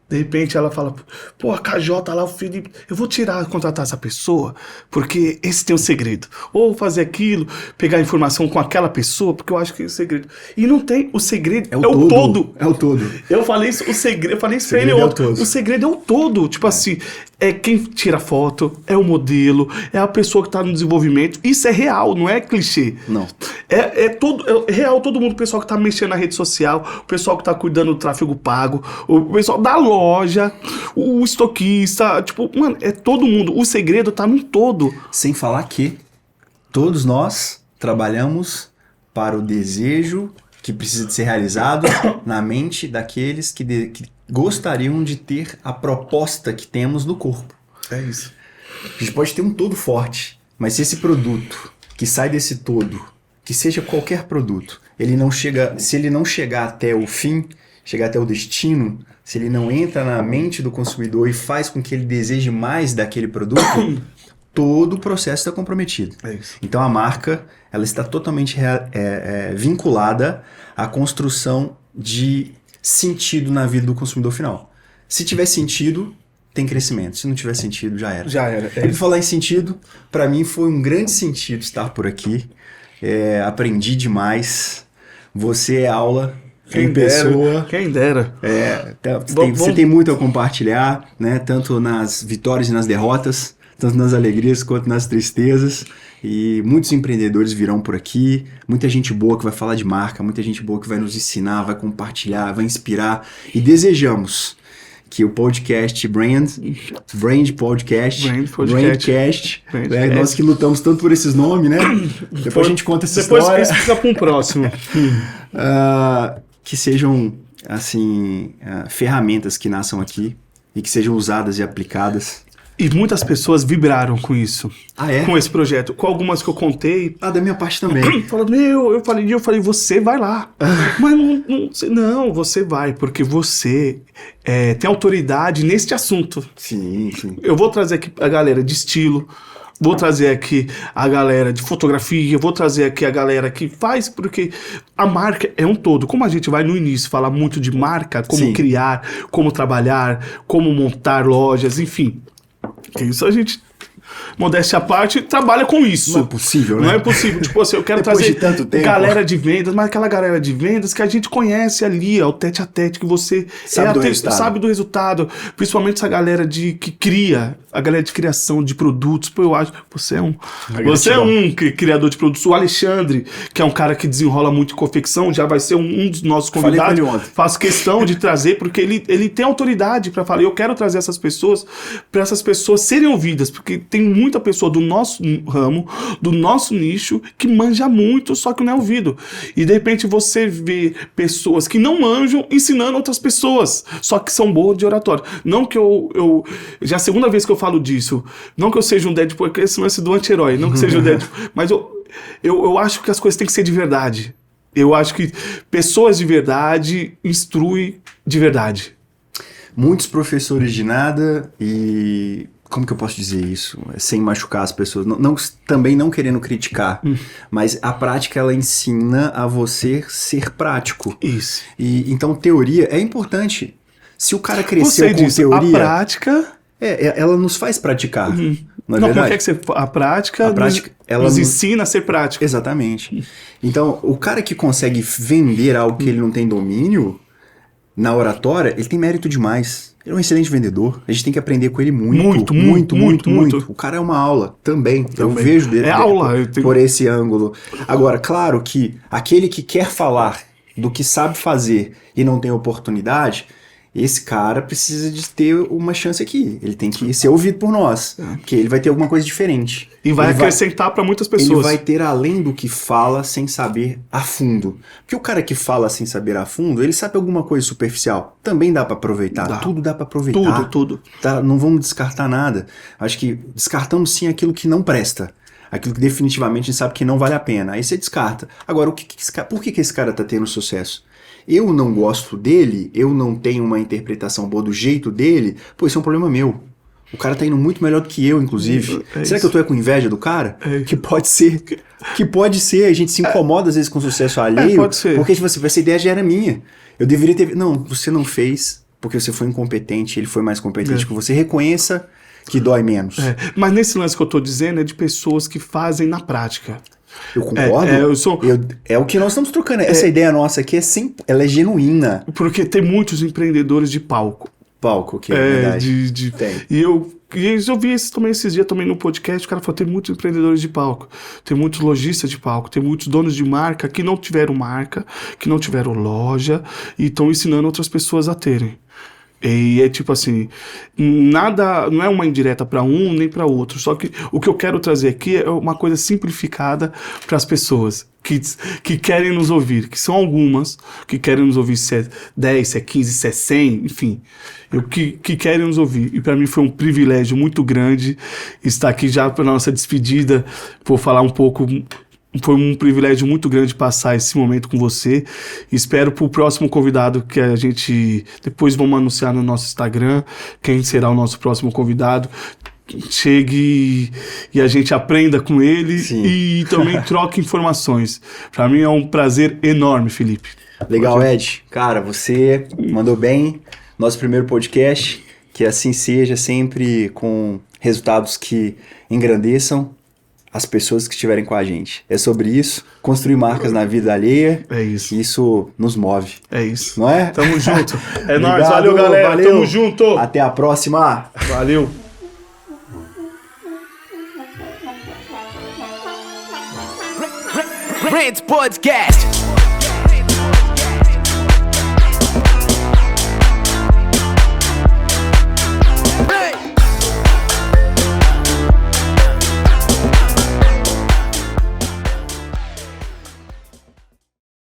De repente ela fala, pô, a KJ lá, o Felipe, eu vou contratar essa pessoa, porque esse tem o segredo. Ou fazer aquilo, pegar informação com aquela pessoa, porque eu acho que é o segredo. E não tem, o segredo é o todo. É o todo. Eu falei isso, eu falei isso pra ele ontem. O segredo é o todo. Tipo assim, é quem tira foto, é o modelo, é a pessoa que tá no desenvolvimento. Isso é real, não é clichê. Não. É real, todo mundo, o pessoal que tá mexendo na rede social, o pessoal que tá cuidando do tráfego pago, o pessoal da loja, o estoquista, tipo, mano, é todo mundo. O segredo tá no todo. Sem falar que todos nós trabalhamos para o desejo que precisa de ser realizado na mente daqueles que gostariam de ter a proposta que temos no corpo. É isso. A gente pode ter um todo forte, mas se esse produto que sai desse todo, que seja qualquer produto, se ele não chegar até o fim, chegar até o destino, se ele não entra na mente do consumidor e faz com que ele deseje mais daquele produto, todo o processo está comprometido. É isso. Então a marca ela está totalmente vinculada à construção de sentido na vida do consumidor final. Se tiver sentido, tem crescimento. Se não tiver sentido, já era. Já era. E falar em sentido, para mim foi um grande sentido estar por aqui. Aprendi demais. Você é aula. Quem dera. Você tem muito a compartilhar, né? Tanto nas vitórias e nas derrotas, tanto nas alegrias quanto nas tristezas. E muitos empreendedores virão por aqui, muita gente boa que vai falar de marca, muita gente boa que vai nos ensinar, vai compartilhar, vai inspirar. E desejamos que o podcast Brandcast, nós que lutamos tanto por esses nomes, né? Depois a gente conta essa história. Depois fica para um próximo. Que sejam, assim, ferramentas que nasçam aqui e que sejam usadas e aplicadas. E muitas pessoas vibraram com isso. Ah, é? Com esse projeto. Com algumas que eu contei. Da minha parte também. Falando, eu falei, você vai lá. Mas não, você vai, porque você tem autoridade neste assunto. Sim, sim. Eu vou trazer aqui a galera de estilo, vou trazer aqui a galera de fotografia, vou trazer aqui a galera que faz, porque a marca é um todo. Como a gente vai no início falar muito de marca, como Sim. criar, como trabalhar, como montar lojas, enfim. Isso a gente, modéstia à parte, trabalha com isso. Não é possível, né? Não é possível. Tipo assim, eu quero Depois trazer de tanto tempo. galera de vendas, mas aquela galera de vendas que a gente conhece ali, ó, o tete a tete, que você sabe do resultado. Principalmente essa galera que cria, a galera de criação de produtos. Pô, eu acho que você é um criador de produtos. O Alexandre, que é um cara que desenrola muito em confecção, já vai ser um dos nossos convidados. Falei com ele ontem. Faço questão de trazer, porque ele tem autoridade para falar. Eu quero trazer essas pessoas, para essas pessoas serem ouvidas, porque tem muita pessoa do nosso ramo, do nosso nicho, que manja muito, só que não é ouvido. E de repente você vê pessoas que não manjam ensinando outras pessoas, só que são boas de oratório. Não que eu já é a segunda vez que eu falo disso, não que eu seja um Deadpool, porque esse lance do anti-herói, não que seja um Deadpool, mas eu acho que as coisas têm que ser de verdade. Eu acho que pessoas de verdade instruem de verdade. Muitos professores de nada e como que eu posso dizer isso? Sem machucar as pessoas. Também não querendo criticar. Mas a prática, ela ensina a você ser prático. Isso. E então, teoria é importante. Se o cara cresceu Você com disse, teoria... a prática... ela nos faz praticar. Não é como verdade? é que você... A prática ela nos ensina a ser prático. Exatamente. Então, o cara que consegue vender algo que ele não tem domínio, na oratória, ele tem mérito demais. Ele é um excelente vendedor. A gente tem que aprender com ele muito. O cara é uma aula também. Eu vejo dele por esse ângulo. Agora, claro que aquele que quer falar do que sabe fazer e não tem oportunidade, esse cara precisa de ter uma chance aqui. Ele tem que ser ouvido por nós. Porque ele vai ter alguma coisa diferente. E vai acrescentar para muitas pessoas. Ele vai ter além do que fala sem saber a fundo. Porque o cara que fala sem saber a fundo, ele sabe alguma coisa superficial. Também dá para aproveitar. Tudo dá para aproveitar. Tudo. Tá? Não vamos descartar nada. Acho que descartamos sim aquilo que não presta. Aquilo que definitivamente a gente sabe que não vale a pena. Aí você descarta. Agora, por que esse cara tá tendo sucesso? Eu não gosto dele, eu não tenho uma interpretação boa do jeito dele, pô, isso é um problema meu. O cara tá indo muito melhor do que eu, inclusive. Será que eu tô com inveja do cara? Que pode ser. A gente se incomoda às vezes com o sucesso alheio. Pode ser. Porque essa ideia já era minha. Eu deveria ter... Não, você não fez porque você foi incompetente, ele foi mais competente que você. Reconheça que dói menos. Mas nesse lance que eu tô dizendo é de pessoas que fazem na prática. Eu concordo. É o que nós estamos trocando. Essa ideia nossa aqui ela é genuína. Porque tem muitos empreendedores de palco. Que é verdade. E eu vi isso também esses dias também no podcast. O cara falou: tem muitos empreendedores de palco, tem muitos lojistas de palco, tem muitos donos de marca, que não tiveram loja e estão ensinando outras pessoas a terem. E é tipo assim, nada, não é uma indireta para um nem para outro, só que o que eu quero trazer aqui é uma coisa simplificada para as pessoas que querem nos ouvir, que são algumas que querem nos ouvir, se é 10, se é 15, se é 100, enfim, que querem nos ouvir. E para mim foi um privilégio muito grande estar aqui já para nossa despedida, por falar um pouco. Foi um privilégio muito grande passar esse momento com você. Espero pro próximo convidado que a gente... Depois vamos anunciar no nosso Instagram quem será o nosso próximo convidado. Chegue e a gente aprenda com ele. Sim. E também troque informações. Para mim é um prazer enorme, Felipe. Legal, Ed. Cara, você mandou bem. Nosso primeiro podcast. Que assim seja, sempre com resultados que engrandeçam as pessoas que estiverem com a gente. É sobre isso, construir marcas na vida alheia. É isso. Isso nos move. É isso. Não é? Tamo junto. É nóis, valeu galera, valeu. Tamo junto. Até a próxima. Valeu. Rants Podcast.